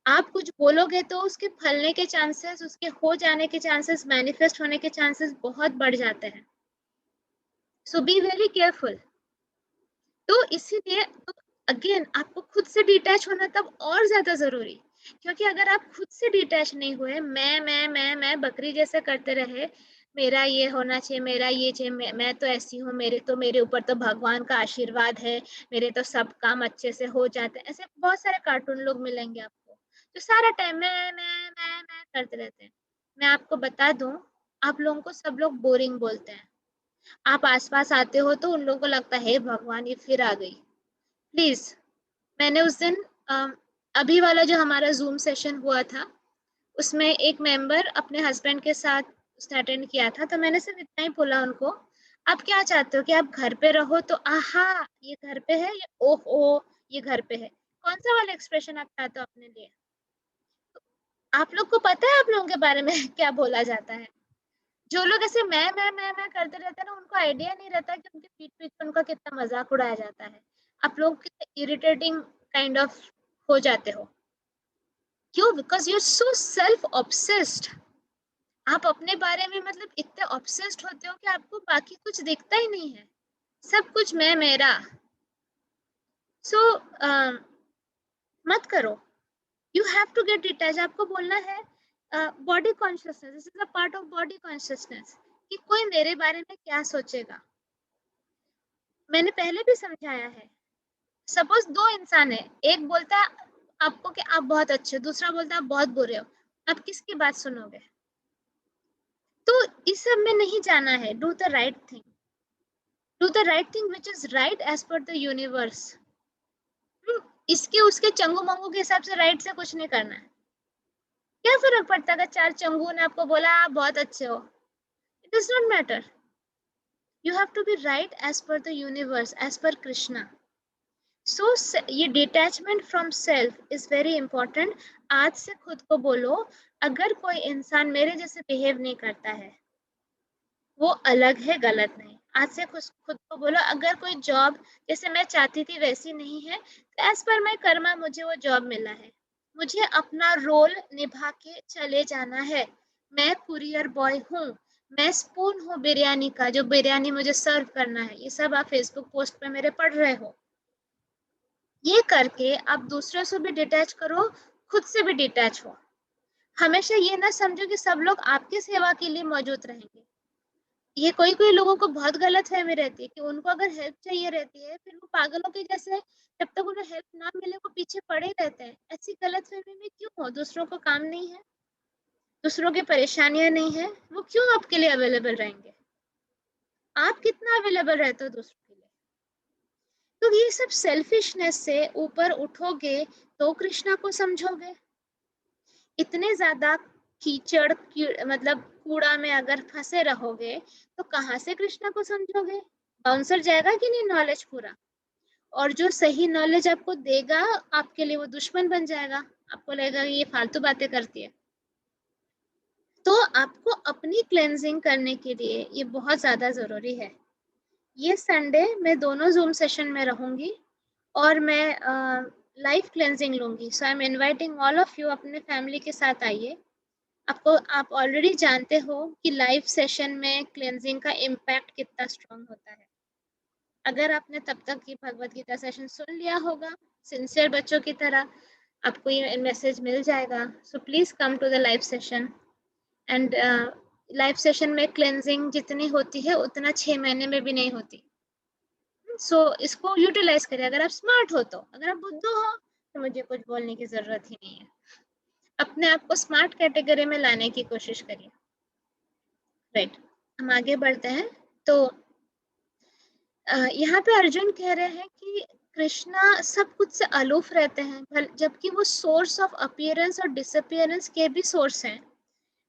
आप कुछ बोलोगे तो उसके फलने के चांसेस, उसके हो जाने के चांसेस, मैनिफेस्ट होने के चांसेस बहुत बढ़ जाते हैं। सो बी वेरी केयरफुल। तो इसीलिए तो अगेन आपको खुद से डिटैच होना तब और ज्यादा जरूरी, क्योंकि अगर आप खुद से डिटैच नहीं हुए, मैं बकरी जैसे करते रहे, मेरा ये होना चाहिए, मेरा ये चाहिए, मैं तो ऐसी हूँ, मेरे ऊपर तो भगवान का आशीर्वाद है, मेरे तो सब काम अच्छे से हो जाते हैं। ऐसे बहुत सारे कार्टून लोग मिलेंगे आपको, जो सारा टाइम मैं करते रहते हैं। मैं आपको बता दूं, आप लोगों को सब लोग बोरिंग बोलते हैं। आप आसपास आते हो तो उन लोगों को लगता है, हे भगवान, ये फिर आ गई। प्लीज, मैंने उस दिन अभी वाला जो हमारा जूम सेशन हुआ था, उसमें एक मेंबर अपने हस्बैंड के साथ उसने अटेंड किया था, तो मैंने सिर्फ इतना ही बोला उनको, आप क्या चाहते हो कि आप घर पे रहो तो आहा ये घर पे है, ये ओह ओ ये घर पे है, कौन सा वाला एक्सप्रेशन आप चाहते हो अपने लिए? आप लोग को पता है आप लोगों के बारे में क्या बोला जाता है? जो लोग ऐसे मैं करते रहते हैं ना, उनको आइडिया नहीं रहता कि उनके पीठ पीछे उनका कितना मजाक उड़ाया जाता है। आप लोग कितने इरिटेटिंग काइंड ऑफ हो जाते हो। क्यों? Because you are so self obsessed. आप अपने बारे में मतलब इतने ऑब्सेस्ड होते हो कि आपको बाकी कुछ दिखता ही नहीं है, सब कुछ मैं मेरा। सो मत करो। You have to get detach. आपको बोलना है body consciousness, this is a part of body consciousness, कि कोई मेरे बारे में क्या सोचेगा। मैंने पहले भी समझाया है। सपोज दो इंसान है, एक बोलता है आपको कि आप बहुत अच्छे हो, दूसरा बोलता है आप बहुत बुरे हो, आप किसकी बात सुनोगे? तो इस सब में नहीं जाना है। Do the right thing, do the right thing which is right as per the universe। इसके उसके चंगू मंगू के हिसाब से राइट से कुछ नहीं करना है। क्या फर्क पड़ता है अगर चार चंगू ने आपको बोला आप बहुत अच्छे हो? It does not matter. You have to be right as per the universe, as per Krishna. So ये detachment from self is very important. आज से खुद को बोलो, अगर कोई इंसान मेरे जैसे बिहेव नहीं करता है, वो अलग है, गलत नहीं। आज से खुद को बोलो, अगर कोई जॉब जैसे मैं चाहती थी वैसी नहीं है, तो एज पर माई कर्मा मुझे वो जॉब मिला है, मुझे अपना रोल निभा के चले जाना है। मैं कुरियर बॉय हूँ, मैं स्पून हूँ बिरयानी का, जो बिरयानी मुझे सर्व करना है। ये सब आप फेसबुक पोस्ट पे मेरे पढ़ रहे हो। ये करके आप दूसरों से भी डिटैच करो, खुद से भी डिटैच हो। हमेशा ये ना समझो कि सब लोग आपकी सेवा के लिए मौजूद रहेंगे। ये कोई कोई लोगों को बहुत गलतफहमी रहती है कि उनको अगर हेल्प चाहिए रहती है, फिर वो पागलों के जैसे जब तक उन्हें हेल्प ना मिले वो पीछे पड़े रहते हैं। ऐसी गलतफहमी में क्यों हो? दूसरों को काम नहीं है, दूसरों की परेशानियां नहीं है, वो क्यों आपके लिए अवेलेबल रहेंगे? आप कितना अवेलेबल रहते हो दूसरों के लिए? तो ये सब सेल्फिशनेस से ऊपर उठोगे तो कृष्णा को समझोगे। इतने ज्यादा मतलब कूड़ा में अगर फंसे रहोगे तो कहाँ से कृष्णा को समझोगे? बाउंसर जाएगा कि नहीं नॉलेज पूरा? और जो सही नॉलेज आपको देगा, आपके लिए वो दुश्मन बन जाएगा। आपको लगेगा ये फालतू बातें करती है। तो आपको अपनी क्लेंजिंग करने के लिए ये बहुत ज्यादा जरूरी है। ये संडे मैं दोनों जूम सेशन में रहूंगी और मैं लाइफ क्लेंजिंग लूंगी। So I am inviting all of you, अपने फैमिली के साथ आइए। आप ऑलरेडी जानते हो कि लाइव सेशन में क्लेंजिंग का इम्पैक्ट कितना स्ट्रांग होता है। अगर आपने तब तक की भगवत गीता सेशन सुन लिया होगा सिंसियर बच्चों की तरह, आपको ये मैसेज मिल जाएगा। So please come to the live session. And live session में क्लेंजिंग जितनी होती है उतना 6 महीने में भी नहीं होती। सो इसको यूटिलाइज करिए। अगर आप स्मार्ट हो तो, अगर आप बुद्धू हो तो मुझे कुछ बोलने की जरूरत ही नहीं है। अपने आप को स्मार्ट कैटेगरी में लाने की कोशिश करिए। राइट, हम आगे बढ़ते हैं। तो यहाँ पे अर्जुन कह रहे हैं कि कृष्णा सब कुछ से अलूफ रहते हैं, जबकि वो सोर्स ऑफ अपीयरेंस और डिसअपीयरेंस के भी सोर्स हैं।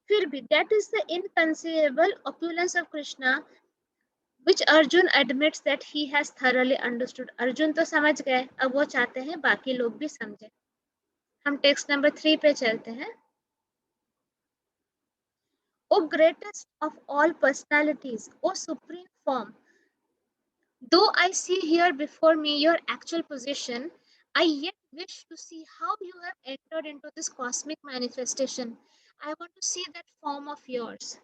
फिर भी that is the inconceivable opulence of Krishna which Arjun admits that he has thoroughly understood। Arjun तो समझ गए, अब वो चाहते हैं बाकी लोग भी समझे। हम टेक्स्ट नंबर 3 पे चलते हैं। O greatest of all personalities, O supreme form, though I see here before me your actual position, I yet wish to see how you have entered into this cosmic manifestation। I want to see that form of yours।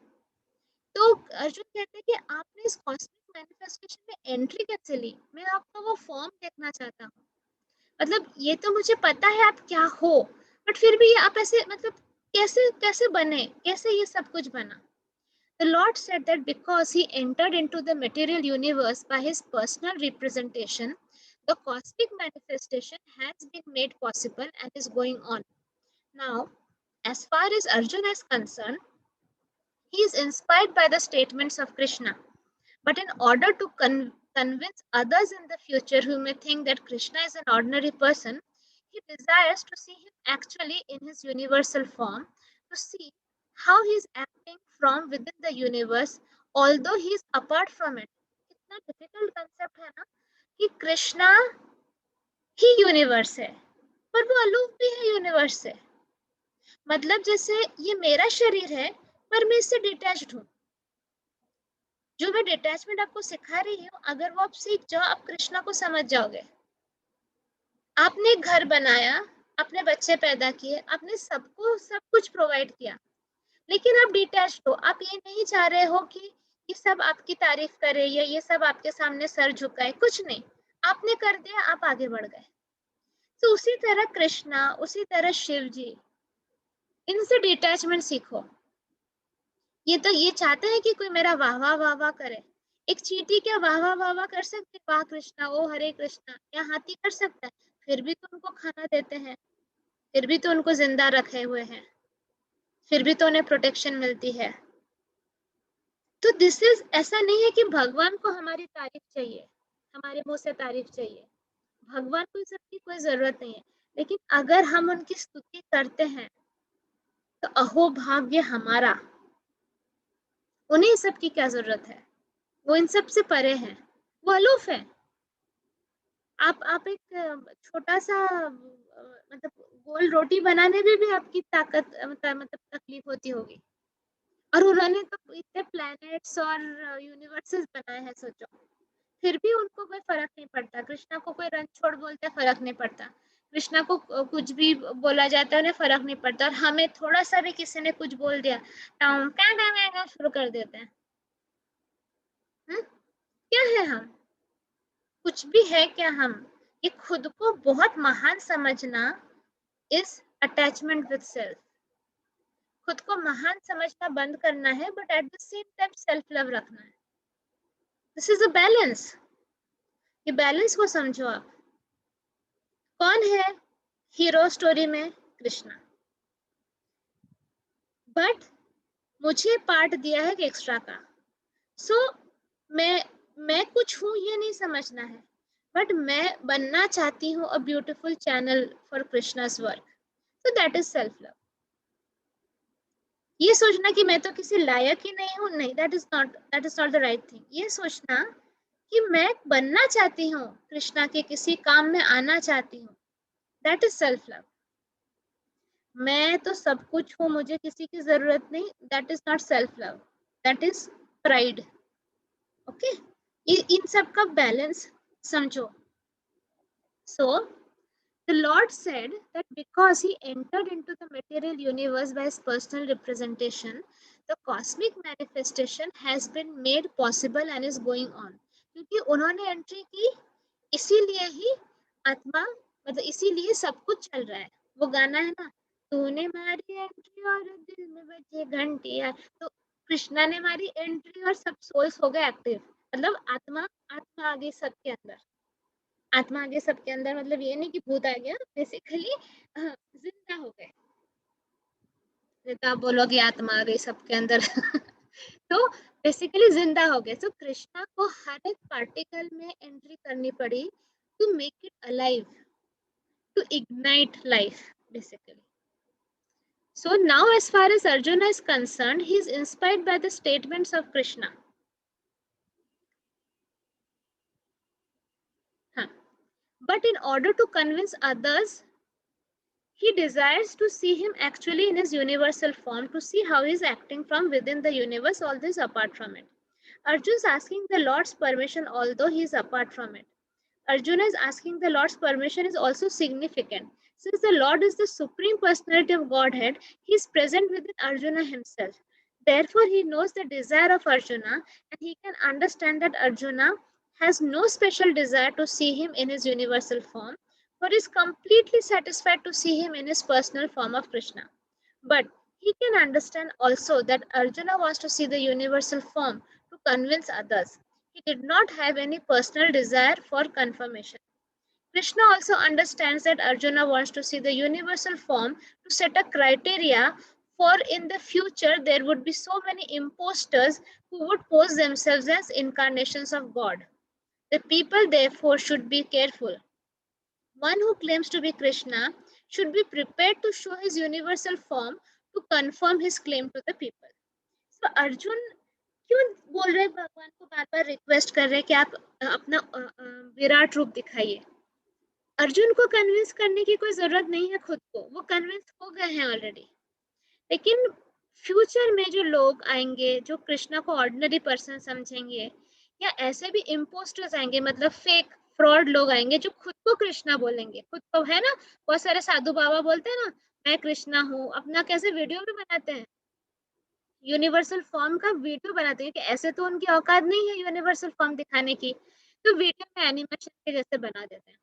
तो अर्जुन कहते हैं कि आपने इस cosmic manifestation में entry कैसे ली? मैं आपका वो फॉर्म देखना चाहता हूँ। मतलब ये तो मुझे पता है आप क्या हो, बट फिर भी आप ऐसे मतलब कैसे कैसे बने, कैसे ये सब कुछ बना? The Lord said that because he entered into the material universe by his personal representation, the cosmic manifestation has been made possible and is going on. Now, as far as Arjuna is concerned, he is inspired by the statements of Krishna. But in order to convince others in the future who may think that Krishna is an ordinary person, he desires to see him actually in his universal form, to see how he is acting from within the universe, although he is apart from it. कितना difficult concept है ना कि कृष्णा ही universe है पर वो aloof भी है universe से. मतलब जैसे ये मेरा शरीर है पर मैं इससे डिटैच्ड हूँ. जो मैं डिटैचमेंट आपको सिखा रही हूँ, अगर वो आप सीख जाओ, आप कृष्णा को समझ जाओगे. आपने एक घर बनाया, आपने बच्चे पैदा किए, आपने सबको सब कुछ प्रोवाइड किया, लेकिन आप डिटैच्ड हो. आप ये नहीं चाह रहे हो कि ये सब आपकी तारीफ करे या ये सब आपके सामने सर झुकाए, कुछ नहीं. आपने कर दिया, आप आगे बढ़ गए. तो उसी तरह कृष्णा, उसी तरह शिव जी, इनसे डिटैचमेंट सीखो. ये तो ये चाहते हैं कि कोई मेरा वाह वाह वाह वाह करे. एक चींटी क्या वाह वाह वाह वाह कर सकती है, वाह कृष्णा, ओ हरे कृष्णा? या हाथी कर सकता है? फिर भी तो उनको खाना देते हैं, फिर भी तो उनको जिंदा रखे हुए हैं, फिर भी तो उन्हें प्रोटेक्शन मिलती है. तो दिस इज, ऐसा नहीं है कि भगवान को हमारी तारीफ चाहिए, हमारे मुंह से तारीफ चाहिए. भगवान को सबकी कोई जरूरत नहीं है, लेकिन अगर हम उनकी स्तुति करते हैं तो अहो भाग्य हमारा. उन्हें सबकी क्या जरूरत है? वो इन सब से परे हैं, वो अलूफ है. आप एक छोटा सा मतलब गोल रोटी बनाने में भी आपकी ताकत मतलब तकलीफ होती होगी, और उन्होंने तो इतने प्लैनेट्स और यूनिवर्सेस बनाए हैं, सोचो. फिर भी उनको कोई फर्क नहीं पड़ता. कृष्णा को कोई रन छोड़ बोलते फर्क नहीं पड़ता, कृष्णा को कुछ भी बोला जाता है उन्हें फर्क नहीं पड़ता. और हमें थोड़ा सा भी किसी ने कुछ बोल दिया, क्या शुरू कर देते हैं. क्या है हम? कुछ भी है क्या हम? ये खुद को बहुत महान समझना इज अटैचमेंट विद सेल्फ. खुद को महान समझना बंद करना है, but at the same time self love रखना है. This is a balance. ये बैलेंस को समझो आप. कौन है हीरो स्टोरी में? कृष्णा. बट मुझे पार्ट दिया है एक्स्ट्रा का. सो मैं कुछ हूं ये नहीं समझना है, बट मैं बनना चाहती हूँ a beautiful channel for Krishna's work. So that is self love. ये सोचना कि मैं तो किसी लायक ही नहीं हूँ, नहीं, that is not the right thing. ये सोचना कि मैं बनना चाहती हूँ, कृष्णा के किसी काम में आना चाहती हूँ, दैट इज सेल्फ लव. मैं तो सब कुछ हूँ, मुझे किसी की जरूरत नहीं, that is not self love, that is pride. Okay, इन सब का बैलेंस समझो. सो the Lord said that because he entered into the material universe by his personal representation, the cosmic manifestation has been made possible and is going on. क्योंकि उन्होंने entry की, इसीलिए ही आत्मा, मतलब इसीलिए सब कुछ चल रहा है. वो गाना है ना, तूने मारी एंट्री और दिल में बजे घंटियां. तो कृष्णा ने मारी एंट्री और सब सोल्स हो गए एक्टिव. मतलब आत्मा आ गई सबके अंदर. आत्मा आ गई सबके अंदर, मतलब ये नहीं कि भूत आ गया, बेसिकली जिंदा हो गए. जैसे आप बोलोगे आत्मा आ गई सबके अंदर तो बेसिकली जिंदा हो गए. तो कृष्णा को हर एक पार्टिकल में एंट्री करनी पड़ी to make it alive, to ignite life basically. So now as far as Arjuna is concerned, he is inspired by the statements of Krishna. But in order to convince others, he desires to see him actually in his universal form, to see how he is acting from within the universe, all this apart from it. Arjuna is asking the Lord's permission, although he is apart from it. Arjuna is asking the Lord's permission is also significant. Since the Lord is the supreme personality of Godhead, he is present within Arjuna himself. Therefore, he knows the desire of Arjuna, and he can understand that Arjuna has no special desire to see him in his universal form, for he is completely satisfied to see him in his personal form of Krishna. But He can understand also that Arjuna was to see the universal form to convince others. He did not have any personal desire for confirmation. Krishna also understands that Arjuna wants to see the universal form to set a criteria for in the future there would be so many impostors who would pose themselves as incarnations of God. The people therefore should be careful. One who claims to be Krishna should be prepared to show his universal form to confirm his claim to the people. So Arjun क्यों बोल रहे हैं भगवान को बार बार request कर रहे हैं कि आप अपना विराट रूप दिखाइए. अर्जुन को कन्विंस करने की कोई जरूरत नहीं है खुद को, वो कन्विंस हो गए हैं ऑलरेडी. लेकिन फ्यूचर में जो लोग आएंगे जो कृष्णा को ऑर्डिनरी पर्सन समझेंगे या ऐसे भी इम्पोस्टर्स आएंगे, मतलब फेक फ्रॉड लोग आएंगे जो खुद को कृष्णा बोलेंगे. खुद को है ना, बहुत सारे साधु बाबा बोलते हैं ना मैं कृष्णा हूँ, अपना कैसे वीडियो भी बनाते हैं, यूनिवर्सल फॉर्म का वीडियो बनाते हैं कि ऐसे तो उनकी औकात नहीं है यूनिवर्सल फॉर्म दिखाने की, तो वीडियो में एनिमेशन के जैसे बना देते हैं.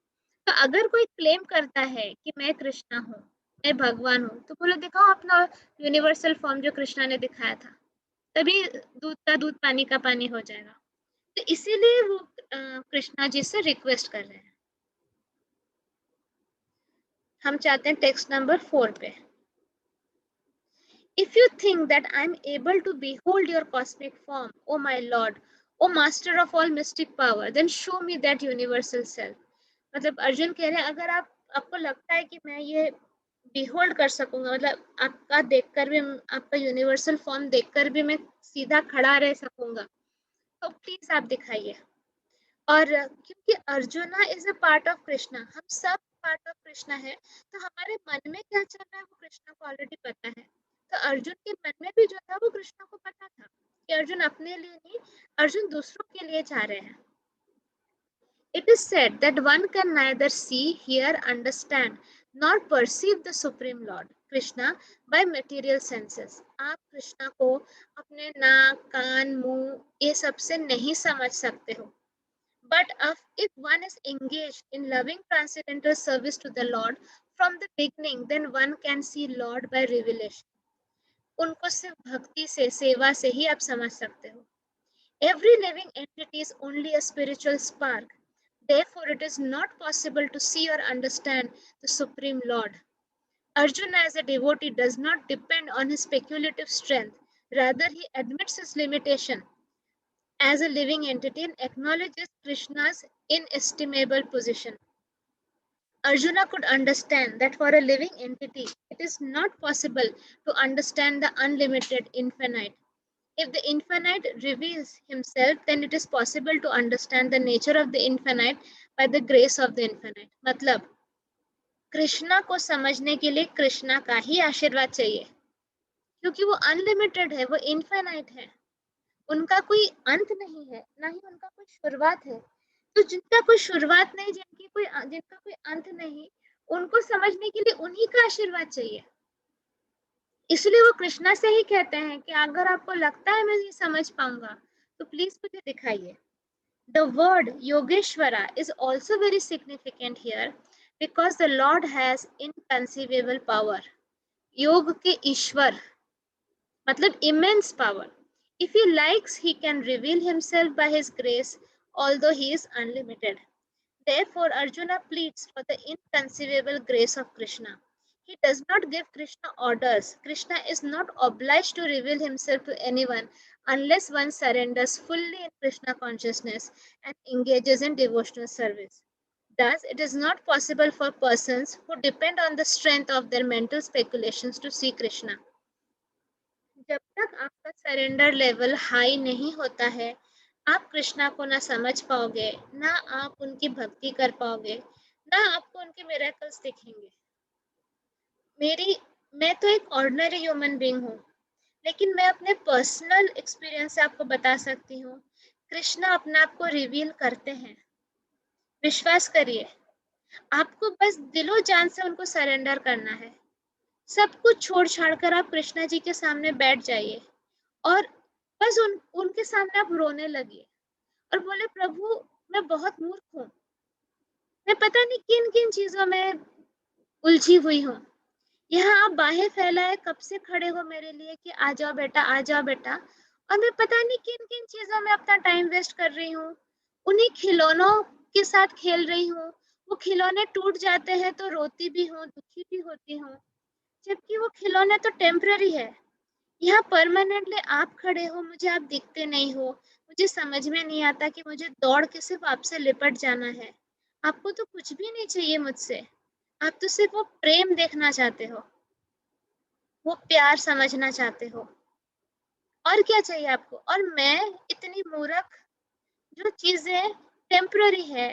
तो अगर कोई क्लेम करता है कि मैं कृष्णा हूँ, मैं भगवान हूँ, तो बोलो दिखाओ अपना यूनिवर्सल फॉर्म जो कृष्णा ने दिखाया था, तभी दूध का दूध पानी का पानी हो जाएगा. तो इसीलिए वो कृष्णा जी से रिक्वेस्ट कर रहे हैं. हम चाहते हैं टेक्स्ट नंबर 4 पे. If you think that I am able to behold your cosmic form, O my Lord, O Master of all mystic power, then show me that universal self. मतलब अर्जुन कह रहे हैं अगर आपको लगता है कि मैं ये बिहोल्ड कर सकूंगा, मतलब आपका देखकर भी, आपका यूनिवर्सल फॉर्म देखकर भी मैं सीधा खड़ा रह सकूंगा, तो प्लीज आप दिखाइए. और क्योंकि arjuna is a part of Krishna, हम सब पार्ट ऑफ कृष्णा है, तो हमारे मन में क्या चल रहा है वो कृष्णा को ऑलरेडी पता है. तो अर्जुन के मन में भी जो था वो कृष्णा को पता था कि अर्जुन अपने लिए नहीं, अर्जुन दूसरों के लिए चाह रहे हैं. It is said that one can neither see, hear, understand, nor perceive the Supreme Lord, Krishna, by material senses. आप कृष्णा को अपने नाक, कान, मुंह ये सब से नहीं समझ सकते हो. But if one is engaged in loving transcendental service to the Lord from the beginning, then one can see Lord by revelation. उनको सिर्फ भक्ति से, सेवा से ही आप समझ सकते हो. Every living entity is only a spiritual spark. Therefore, it is not possible to see or understand the Supreme Lord. Arjuna, as a devotee, does not depend on his speculative strength. Rather, he admits his limitation as a living entity and acknowledges Krishna's inestimable position. Arjuna could understand that for a living entity, it is not possible to understand the unlimited infinite. If the infinite reveals himself, then it is possible to understand the nature of the infinite by the grace of the infinite. मतलब कृष्णा को समझने के लिए कृष्णा का ही आशीर्वाद चाहिए, क्योंकि वो अनलिमिटेड है, वो इनफाइनाइट है, उनका कोई अंत नहीं है, ना ही उनका कोई शुरुआत है. तो जिनका कोई शुरुआत नहीं, जिनका कोई अंत नहीं, उनको समझने के लिए उन्हीं का आशीर्वाद चाहिए. इसलिए वो कृष्णा से ही कहते हैं कि अगर आपको लगता है मैं ये समझ पाऊंगा तो प्लीज मुझे दिखाइए. The word Yogeshwara is also very significant here because the Lord has inconceivable power. योग के ईश्वर मतलब immense power. If he likes, he can reveal himself by his grace, although he is unlimited. Therefore, Arjuna pleads for the inconceivable grace of Krishna. He does not give Krishna orders. Krishna is not obliged to reveal himself to anyone unless one surrenders fully in Krishna consciousness and engages in devotional service. Thus, it is not possible for persons who depend on the strength of their mental speculations to see Krishna. जब तक आपका surrender level high नहीं होता है, आप कृष्णा को ना समझ पाओगे, ना आप उनकी भक्ति कर पाओगे, ना आपको उनके मिरेकल्स दिखेंगे. मैं तो एक ऑर्डिनरी ह्यूमन बीइंग हूँ, लेकिन मैं अपने पर्सनल एक्सपीरियंस से आपको बता सकती हूँ, कृष्णा अपने आप को रिवील करते हैं. विश्वास करिए, आपको बस दिलो जान से उनको सरेंडर करना है. सब कुछ छोड़ छाड़ कर आप कृष्णा जी के सामने बैठ जाइए और बस उनके सामने आप रोने लगिए और बोले प्रभु मैं बहुत मूर्ख हूँ, मैं पता नहीं किन किन चीजों में उलझी हुई हूँ, यहाँ आप बाहें फैलाए कब से खड़े हो मेरे लिए कि आ जाओ बेटा, आ जाओ बेटा, और मैं पता नहीं किन-किन चीज़ों में अपना टाइम वेस्ट कर रही हूँ। उन्हीं खिलौनों के साथ खेल रही हूँ। वो खिलौने टूट जाते हैं तो रोती भी हूँ, दुखी भी होती हूँ, जबकि वो खिलौने तो टेम्परेरी है। यहाँ परमानेंटली आप खड़े हो, मुझे आप दिखते नहीं हो। मुझे समझ में नहीं आता कि मुझे दौड़ के सिर्फ़ आपसे लिपट जाना है। आपको तो कुछ भी नहीं चाहिए मुझसे। आप तो सिर्फ़ वो प्रेम देखना चाहते हो, वो प्यार समझना चाहते हो। और क्या चाहिए आपको? और मैं इतनी मूर्ख, जो चीज़ें टेम्परेरी है,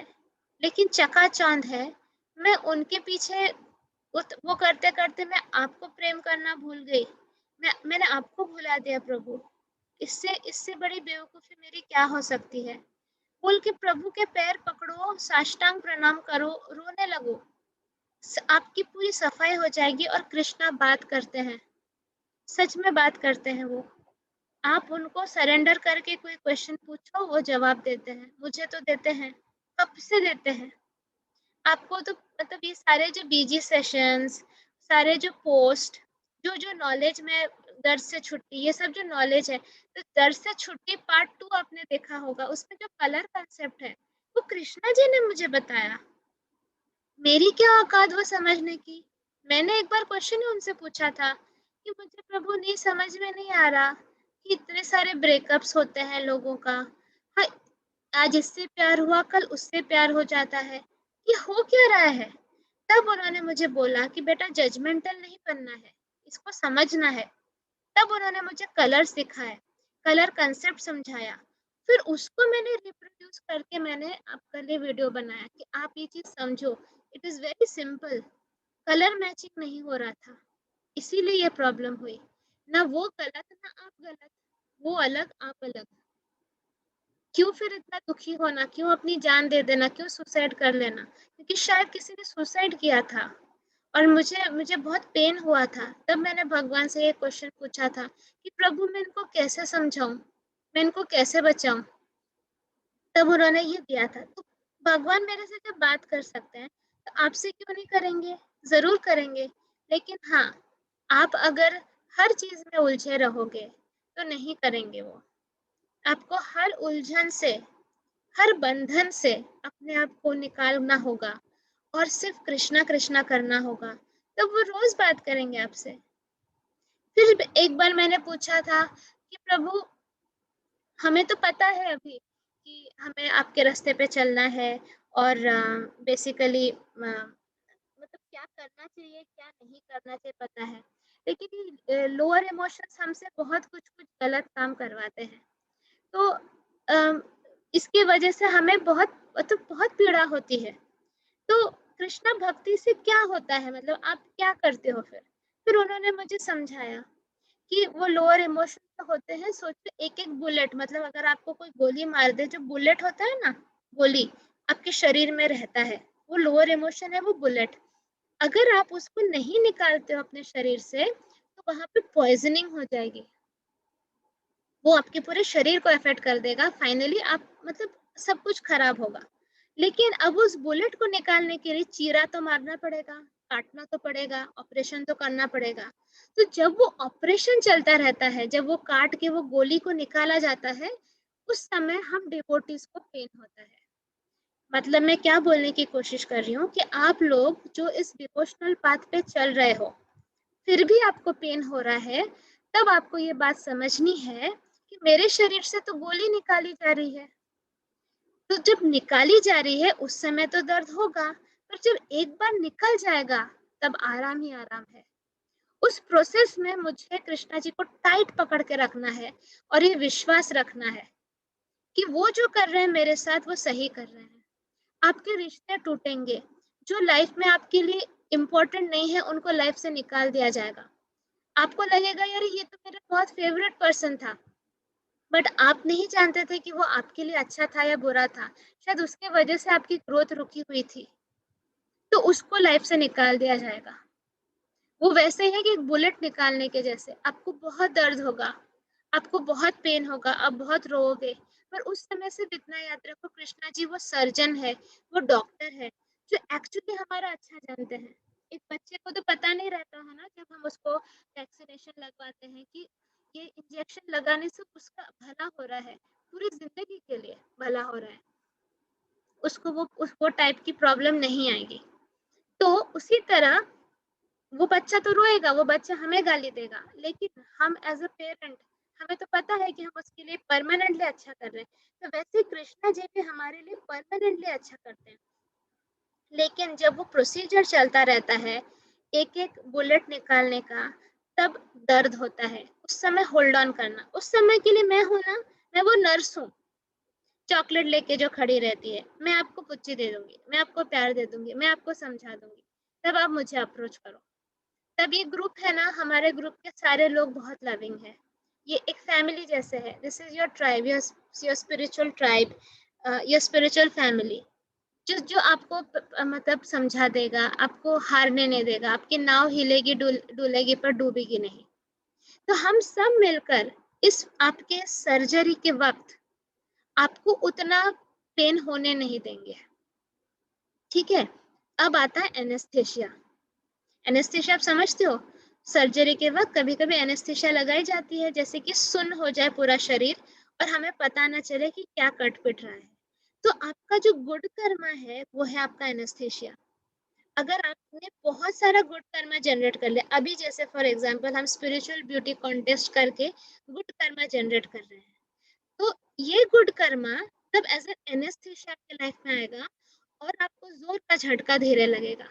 लेकिन चकाचौंध है, मैं उनके पीछे वो करते-करते मैं आपको प्रेम करना भूल गई। मैंने आपको भुला दिया प्रभु। इससे इससे बड़ी बेवकूफ़ी मेरी क्या हो सकती है? बोल के प्रभु के पैर पकड़ो, साष्टांग प्रणाम करो, रोने लगो। आपकी पूरी सफाई हो जाएगी और कृष्णा बात करते हैं, सच में बात करते हैं वो। आप उनको सरेंडर करके कोई क्वेश्चन पूछो, वो जवाब देते हैं। मुझे तो देते हैं, कब से देते हैं। आपको तो मतलब ये सारे जो बीजी सेशंस, सारे जो पोस्ट, जो नॉलेज में दर्द से छुट्टी, ये सब जो नॉलेज है, तो दर्द से छुट्टी पार्ट 2 आपने देखा होगा, उसमें जो कलर कांसेप्ट है, वो कृष्णा जी ने मुझे बताया। मेरी क्या औकात वो समझने की? मैंने एक बार क्वेश्चन ही उनसे पूछा था कि मुझे प्रभु नहीं समझ में नहीं आ रहा कि इतने सारे ब्रेकअप्स होते हैं लोगों का। हाँ, आज इससे प्यार हुआ, कल उससे प्यार हो जाता है। ये हो क्या रहा है? तब उन्होंने मुझे बोला कि बेटा जजमेंटल नहीं बनना है, इसको समझना है। तब उन्होंने मुझे कलर्स दिखाए, कलर कांसेप्ट समझाया। फिर उसको मैंने रिप्रोड्यूस करके मैंने आपके लिए वीडियो बनाया कि आप ये चीज़ समझो। It is very simple. Colour matching नहीं हो रहा था, इसीलिए ये प्रॉब्लम हुई। ना वो गलत, ना आप गलत। वो अलग, आप अलग। क्यों फिर इतना दुखी होना? क्यों अपनी जान दे देना? क्यों सुसाइड कर लेना? क्योंकि शायद किसी ने सुसाइड किया था और मुझे मुझे बहुत पेन हुआ था। तब मैंने भगवान से ये क्वेश्चन पूछा था कि प्रभु मैं इनको कैसे समझाऊँ? मैं इनको कैसे बचाऊँ? तब उन्होंने ये दिया था। तो भगवान मेरे से जब बात कर सकते हैं, तो आपसे क्यों नहीं करेंगे? ज़रूर करेंगे। लेकिन हाँ, आप अगर हर चीज़ में उलझे रहोगे, तो नहीं करेंगे वो। आपको हर उलझन से, हर बंधन से अपने आप को निकालना होगा और सिर्फ़ कृष्णा कृष्णा करना होगा, तब वो रोज़ बात करेंगे आपसे। फिर एक बार मैंने पूछा था कि प्रभु हमें तो पता है अभी कि हमें आपके रास्ते पे चलना है और बेसिकली मतलब क्या करना चाहिए, क्या नहीं करना चाहिए पता है। लेकिन ये लोअर इमोशंस हमसे बहुत कुछ-कुछ गलत काम करवाते हैं। तो इसकी वजह से हमें बहुत मतलब बहुत पीड़ा होती है। तो कृष्णा भक्ति से क्या होता है? मतलब आप क्या करते हो फिर? फिर उन्होंने मुझे समझाया कि वो लोअर इमोशंस होते हैं, सोचो एक-एक बुलेट, मतलब अगर आपको कोई गोली मार दे, जो बुलेट होता है ना, गोली आपके शरीर में रहता है, वो लोअर इमोशन है, वो बुलेट। अगर आप उसको नहीं निकालते हो अपने शरीर से, तो वहाँ पे पॉइज़निंग हो जाएगी। वो आपके पूरे शरीर को अफ़ेक्ट कर देगा, फाइनली आप मतलब सब कुछ खराब होगा। लेकिन अब उस बुलेट को निकालने के लिए चीरा तो मारना पड़ेगा, काटना तो पड़ेगा, ऑपरेशन तो करना पड़ेगा। तो जब वो ऑपरेशन चलता रहता है, जब वो काट के वो गोली को निकाला जाता है, उस समय हम डिवोटीज़ को पेन होता है। मतलब मैं क्या बोलने की कोशिश कर रही हूँ कि आप लोग जो इस डिवोशनल पाथ पे चल रहे हो, फिर भी आपको पेन हो रहा है, तब आपको ये बात समझनी है कि मेरे शरीर से तो गोली निकाली जा रही है। तो जब निकाली जा रही है उस समय तो दर्द होगा, पर जब एक बार निकल जाएगा तब आराम ही आराम है। उस प्रोसेस में मुझे कृष्णा जी को टाइट पकड़ के रखना है और ये विश्वास रखना है कि वो जो कर रहे हैं मेरे साथ वो सही कर रहे हैं। आपके रिश्ते टूटेंगे, जो लाइफ में आपके लिए इम्पोर्टेंट नहीं है उनको लाइफ से निकाल दिया जाएगा। आपको लगेगा यार ये तो मेरा बहुत फेवरेट पर्सन था, बट आप नहीं जानते थे कि वो आपके लिए अच्छा था या बुरा था। शायद उसके वजह से आपकी ग्रोथ रुकी हुई थी, तो उसको लाइफ से निकाल दिया जाएगा। वो वैसे है कि एक बुलेट निकालने के जैसे, आपको बहुत दर्द होगा, आपको बहुत पेन होगा, आप बहुत रोओगे, पर उस समय सिर्फ इतना याद रखो कृष्णा जी वो सर्जन है, वो डॉक्टर है, जो एक्चुअली हमारा अच्छा जानते हैं। एक बच्चे को तो पता नहीं रहता है ना, जब हम उसको वैक्सीनेशन लगवाते हैं कि ये इंजेक्शन लगाने से उसका भला हो रहा है, पूरी जिंदगी के लिए भला हो रहा है, उसको वो टाइप की प्रॉब्लम नहीं आएगी। तो उसी तरह वो बच्चा तो रोएगा, वो बच्चा हमें गाली देगा, लेकिन हम एज अ पेरेंट, हमें तो पता है कि हम उसके लिए परमानेंटली अच्छा कर रहे हैं। तो वैसे कृष्णा जी भी हमारे लिए परमानेंटली अच्छा करते हैं, लेकिन जब वो प्रोसीजर चलता रहता है एक एक बुलेट निकालने का, तब दर्द होता है। उस समय होल्ड ऑन करना, उस समय के लिए मैं हूं ना, मैं वो नर्स हूँ चॉकलेट लेके जो खड़ी रहती है, मैं आपको पुच्ची दे दूंगी, मैं आपको प्यार दे दूंगी, मैं आपको समझा दूंगी, तब आप मुझे अप्रोच करो। तब ये ग्रुप है ना, हमारे ग्रुप के सारे लोग बहुत लविंग है, ये एक फैमिली जैसे है। This is your tribe, your spiritual tribe, your spiritual family, जो आपको मतलब समझा देगा, आपको हारने नहीं देगा, आपकी नाव हिलेगी डुलेगी पर डूबेगी नहीं। तो हम सब मिलकर इस आपके सर्जरी के वक्त आपको उतना पेन होने नहीं देंगे, ठीक है। अब आता है एनेस्थेशिया। एनेस्थेशिया आप समझते हो, सर्जरी के वक्त कभी कभी एनेस्थेशिया लगाई जाती है, जैसे कि सुन्न हो जाए पूरा शरीर और हमें पता ना चले कि क्या कट पिट रहा है। तो आपका जो गुड कर्मा है वो है आपका एनेस्थेशिया। अगर आपने बहुत सारा गुड कर्मा जनरेट कर लिया, अभी जैसे फॉर एग्जांपल हम स्पिरिचुअल ब्यूटी कॉन्टेस्ट करके गुड कर्मा जनरेट कर रहे हैं, तो ये गुड कर्मा तब एज एन एनेस्थेशिया आपके लाइफ में आएगा और आपको जोर का झटका धीरे लगेगा।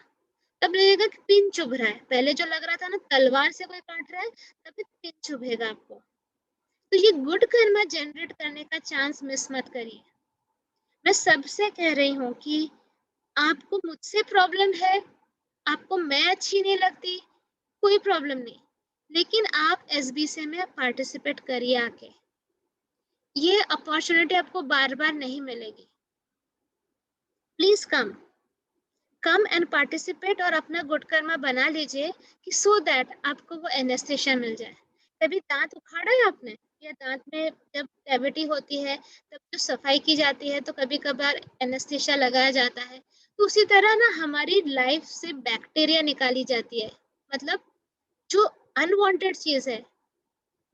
तब लगेगा कि पिन चुभ रहा है, पहले जो लग रहा था ना तलवार से कोई काट रहा है, तभी पिन चुभेगा आपको। तो ये गुड कर्मा जनरेट करने का चांस मिस मत करिए। मैं सबसे कह रही हूँ कि आपको मुझसे प्रॉब्लम है, आपको मैं अच्छी नहीं लगती, कोई प्रॉब्लम नहीं, लेकिन आप एसबीसी में पार्टिसिपेट करिए आके। ये अपॉर्चुनिटी आपको बार बार नहीं मिलेगी। प्लीज कम एंड पार्टिसिपेट और अपना गुड कर्मा बना लीजिए कि सो दैट आपको वो एनेस्थेशिया मिल जाए। कभी दांत उखाड़ा है आपने, या दांत में जब कैविटी होती है तब जो सफाई की जाती है तो कभी कभार एनेस्थेशिया लगाया जाता है। तो उसी तरह ना हमारी लाइफ से बैक्टीरिया निकाली जाती है, मतलब जो अनवांटेड चीज है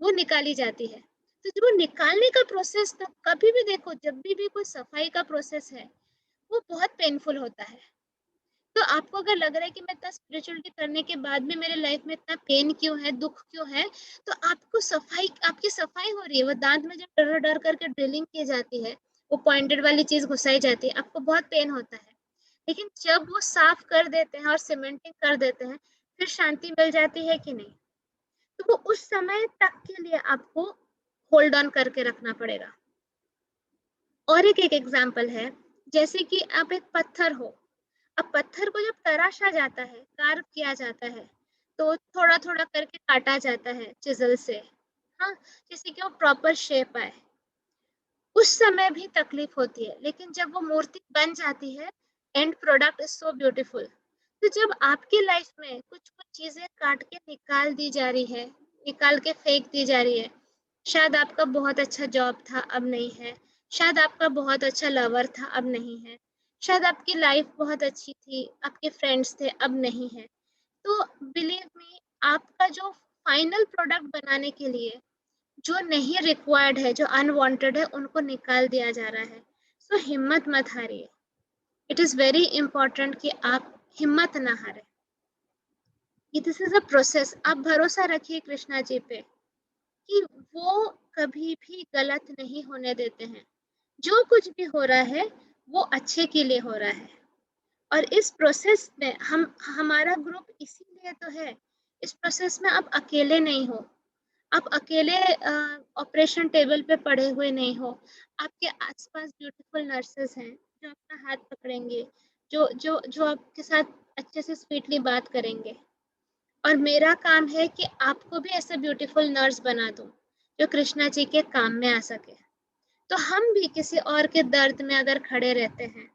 वो निकाली जाती है। तो जो निकालने का प्रोसेस, तो कभी भी देखो जब भी कोई सफाई का प्रोसेस है वो बहुत पेनफुल होता है। तो आपको अगर लग रहा है कि मैं इतना स्पिरिचुअलिटी करने के बाद भी मेरे लाइफ में इतना पेन क्यों है, दुख क्यों है, तो आपको सफाई, आपकी सफाई हो रही है। वो दांत में जब डर डर करके ड्रिलिंग की जाती है, वो पॉइंटेड वाली चीज घुसाई जाती है, आपको बहुत पेन होता है, लेकिन जब वो साफ कर देते हैं और सीमेंटिंग कर देते हैं, फिर शांति मिल जाती है कि नहीं। तो वो उस समय तक के लिए आपको होल्ड ऑन करके रखना पड़ेगा। और एक एग्जाम्पल है, जैसे कि आप एक पत्थर हो, अब पत्थर को जब तराशा जाता है, कार्व किया जाता है, तो थोड़ा थोड़ा करके काटा जाता है चिजल से, हाँ, जैसे कि वो प्रॉपर शेप आए। उस समय भी तकलीफ होती है, लेकिन जब वो मूर्ति बन जाती है, and product is so beautiful. तो जब आपकी लाइफ में कुछ कुछ चीजें काट के निकाल दी जा रही है, निकाल के फेंक दी जा रही है, शायद आपका बहुत अच्छा जॉब था अब नहीं है, शायद आपका बहुत अच्छा लवर था अब नहीं है, शायद आपकी लाइफ बहुत अच्छी थी, आपके फ्रेंड्स थे अब नहीं है, तो बिलीव मी, आपका जो फाइनल प्रोडक्ट बनाने के लिए जो नहीं रिक्वायर्ड है, जो अनवांटेड है, उनको निकाल दिया जा रहा है। सो हिम्मत मत हारिए। इट इज वेरी इंपॉर्टेंट कि आप हिम्मत ना हारें। This is a process. आप भरोसा रखिए कृष्णा जी पे कि वो कभी भी गलत नहीं होने देते हैं। जो कुछ भी हो रहा है वो अच्छे के लिए हो रहा है। और इस प्रोसेस में हमारा ग्रुप इसीलिए तो है, इस प्रोसेस में आप अकेले नहीं हो, आप अकेले ऑपरेशन टेबल पे पड़े हुए नहीं हो। आपके आसपास ब्यूटीफुल नर्सेस हैं जो आपका हाथ पकड़ेंगे, जो जो जो आपके साथ अच्छे से स्वीटली बात करेंगे। और मेरा काम है कि आपको भी ऐसे ब्यूटीफुल नर्स बना दूं जो कृष्णा जी के काम में आ सके। तो हम भी किसी और के दर्द में अगर खड़े रहते हैं,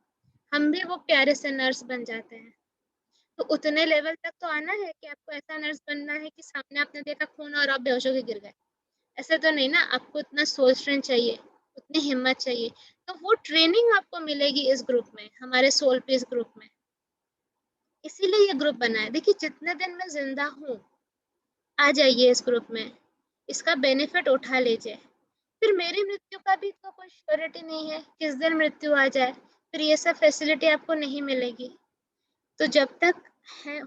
हम भी वो प्यारे से नर्स बन जाते हैं। तो उतने लेवल तक तो आना है कि आपको ऐसा नर्स बनना है कि सामने आपने देखा खून और आप बेहोश होकर गिर गए। ऐसा तो नहीं ना, आपको इतना सोल स्ट्रेंथ चाहिए, उतनी हिम्मत चाहिए। तो वो ट्रेनिंग आपको मिलेगी इस ग्रुप में, हमारे सोल पीस ग्रुप में। इसीलिए ये ग्रुप बना है। देखिए जितने दिन मैं जिंदा हूँ, आ जाइए इस ग्रुप में, इसका बेनिफिट उठा लीजिए। फिर मेरी मृत्यु का भी तो कोई श्योरिटी नहीं है, किस दिन मृत्यु आ जाए, फिर ये सब फैसिलिटी आपको नहीं मिलेगी। तो जब तक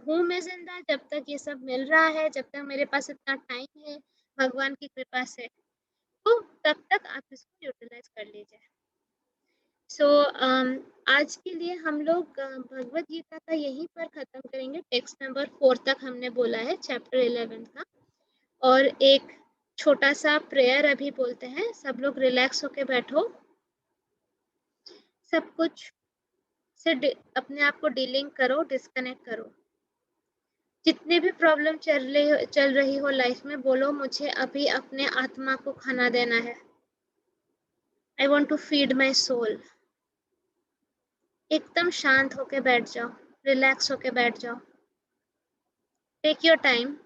हूँ मैं जिंदा, जब तक ये सब मिल रहा है, जब तक मेरे पास इतना टाइम है भगवान की कृपा से, तो तब तक आप इसको यूटिलाइज कर लीजिए। सो आज के लिए हम लोग भगवत गीता का यहीं पर खत्म करेंगे। टेक्स्ट नंबर 4 तक हमने बोला है, चैप्टर 11 का। और एक छोटा सा प्रेयर अभी बोलते हैं। सब लोग रिलैक्स होके बैठो, सब कुछ से अपने आप को डीलिंग करो, डिस्कनेक्ट करो। जितने भी प्रॉब्लम चल रही हो लाइफ में, बोलो मुझे अभी अपने आत्मा को खाना देना है। I want to feed my soul. एकदम शांत होके बैठ जाओ, रिलैक्स होके बैठ जाओ। Take your time.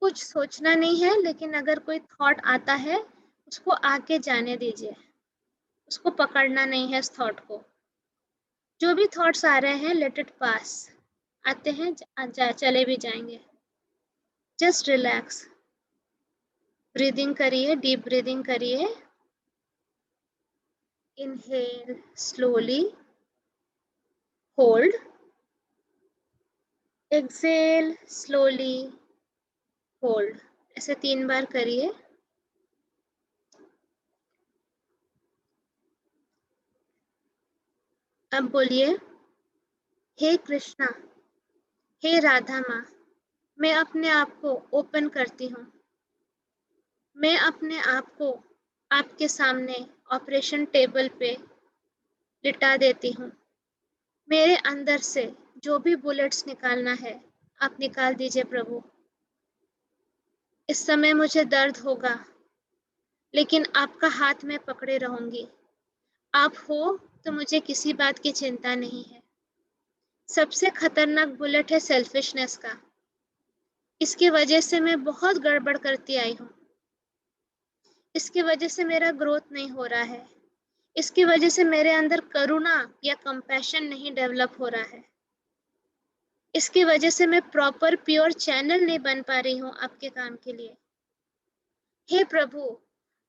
कुछ सोचना नहीं है, लेकिन अगर कोई थॉट आता है उसको आके जाने दीजिए, उसको पकड़ना नहीं है इस थॉट को। जो भी थॉट्स आ रहे हैं, लेट इट पास। आते हैं चले भी जाएंगे। Just relax. ब्रीदिंग करिए, डीप ब्रीदिंग करिए। Inhale slowly, hold, exhale slowly, hold. ऐसे 3 बार करिए। अब बोलिए, हे कृष्णा, हे राधा माँ, मैं अपने आप को ओपन करती हूँ। मैं अपने आप को आपके सामने ऑपरेशन टेबल पे लिटा देती हूँ। मेरे अंदर से जो भी बुलेट्स निकालना है, आप निकाल दीजिए प्रभु। इस समय मुझे दर्द होगा, लेकिन आपका हाथ में पकड़े रहूंगी। आप हो तो मुझे किसी बात की चिंता नहीं है। सबसे खतरनाक बुलेट है सेल्फिशनेस का। इसकी वजह से मैं बहुत गड़बड़ करती आई हूँ। इसकी वजह से मेरा ग्रोथ नहीं हो रहा है। इसकी वजह से मेरे अंदर करुणा या कंपैशन नहीं डेवलप हो रहा है। इसकी वजह से मैं प्रॉपर प्योर चैनल नहीं बन पा रही हूँ आपके काम के लिए। हे प्रभु,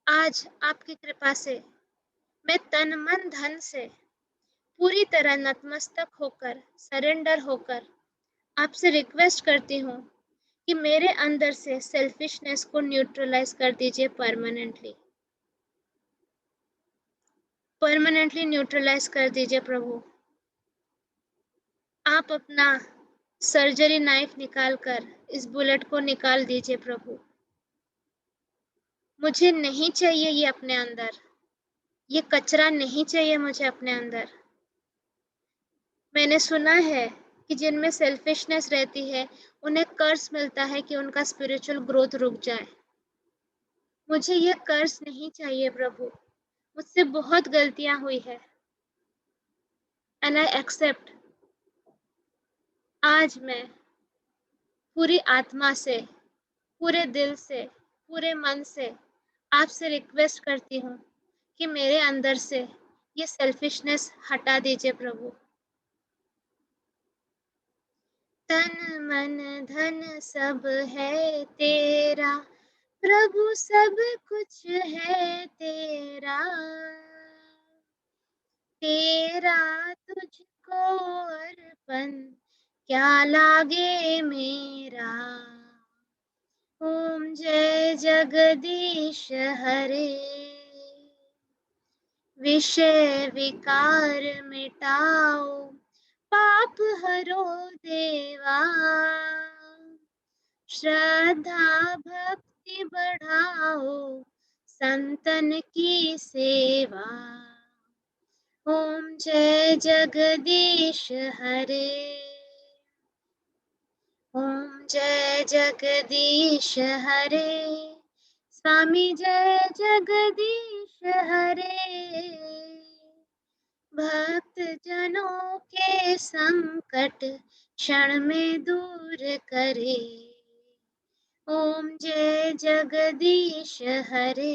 आज आपकी कृपा से मैं तन मन धन से पूरी तरह नतमस्तक होकर, सरेंडर होकर आपसे रिक्वेस्ट करती हूँ कि मेरे अंदर से सेल्फिशनेस को न्यूट्रलाइज कर दीजिए परमानेंटली। परमानेंटली न्यूट्रलाइज कर दीजिए प्रभु। आप अपना सर्जरी नाइफ निकालकर इस बुलेट को निकाल दीजिए प्रभु। मुझे नहीं चाहिए ये अपने अंदर। ये कचरा नहीं चाहिए मुझे अपने अंदर। मैंने सुना है कि जिनमें सेल्फिशनेस रहती है, उन्हें कर्ज मिलता है कि उनका स्पिरिचुअल ग्रोथ रुक जाए। मुझे ये कर्ज नहीं चाहिए प्रभु। मुझसे बहुत गलतियां हुई है, एंड आई एक्सेप्ट। आज मैं पूरी आत्मा से, पूरे दिल से, पूरे मन से आपसे रिक्वेस्ट करती हूँ कि मेरे अंदर से ये सेल्फिशनेस हटा दीजिए प्रभु। तन मन धन सब है तेरा प्रभु, सब कुछ है तेरा। तेरा तुझको अर्पण क्या लागे मेरा। ओम जय जगदीश हरे, विषय विकार मिटाओ, पाप हरो देवा। श्रद्धा भक्ति बढ़ाओ, संतन की सेवा। ओम जय जगदीश हरे, ओम जय जगदीश हरे। स्वामी जय जगदीश हरे, भक्त जनों के संकट क्षण में दूर करे। ओम जय जगदीश हरे,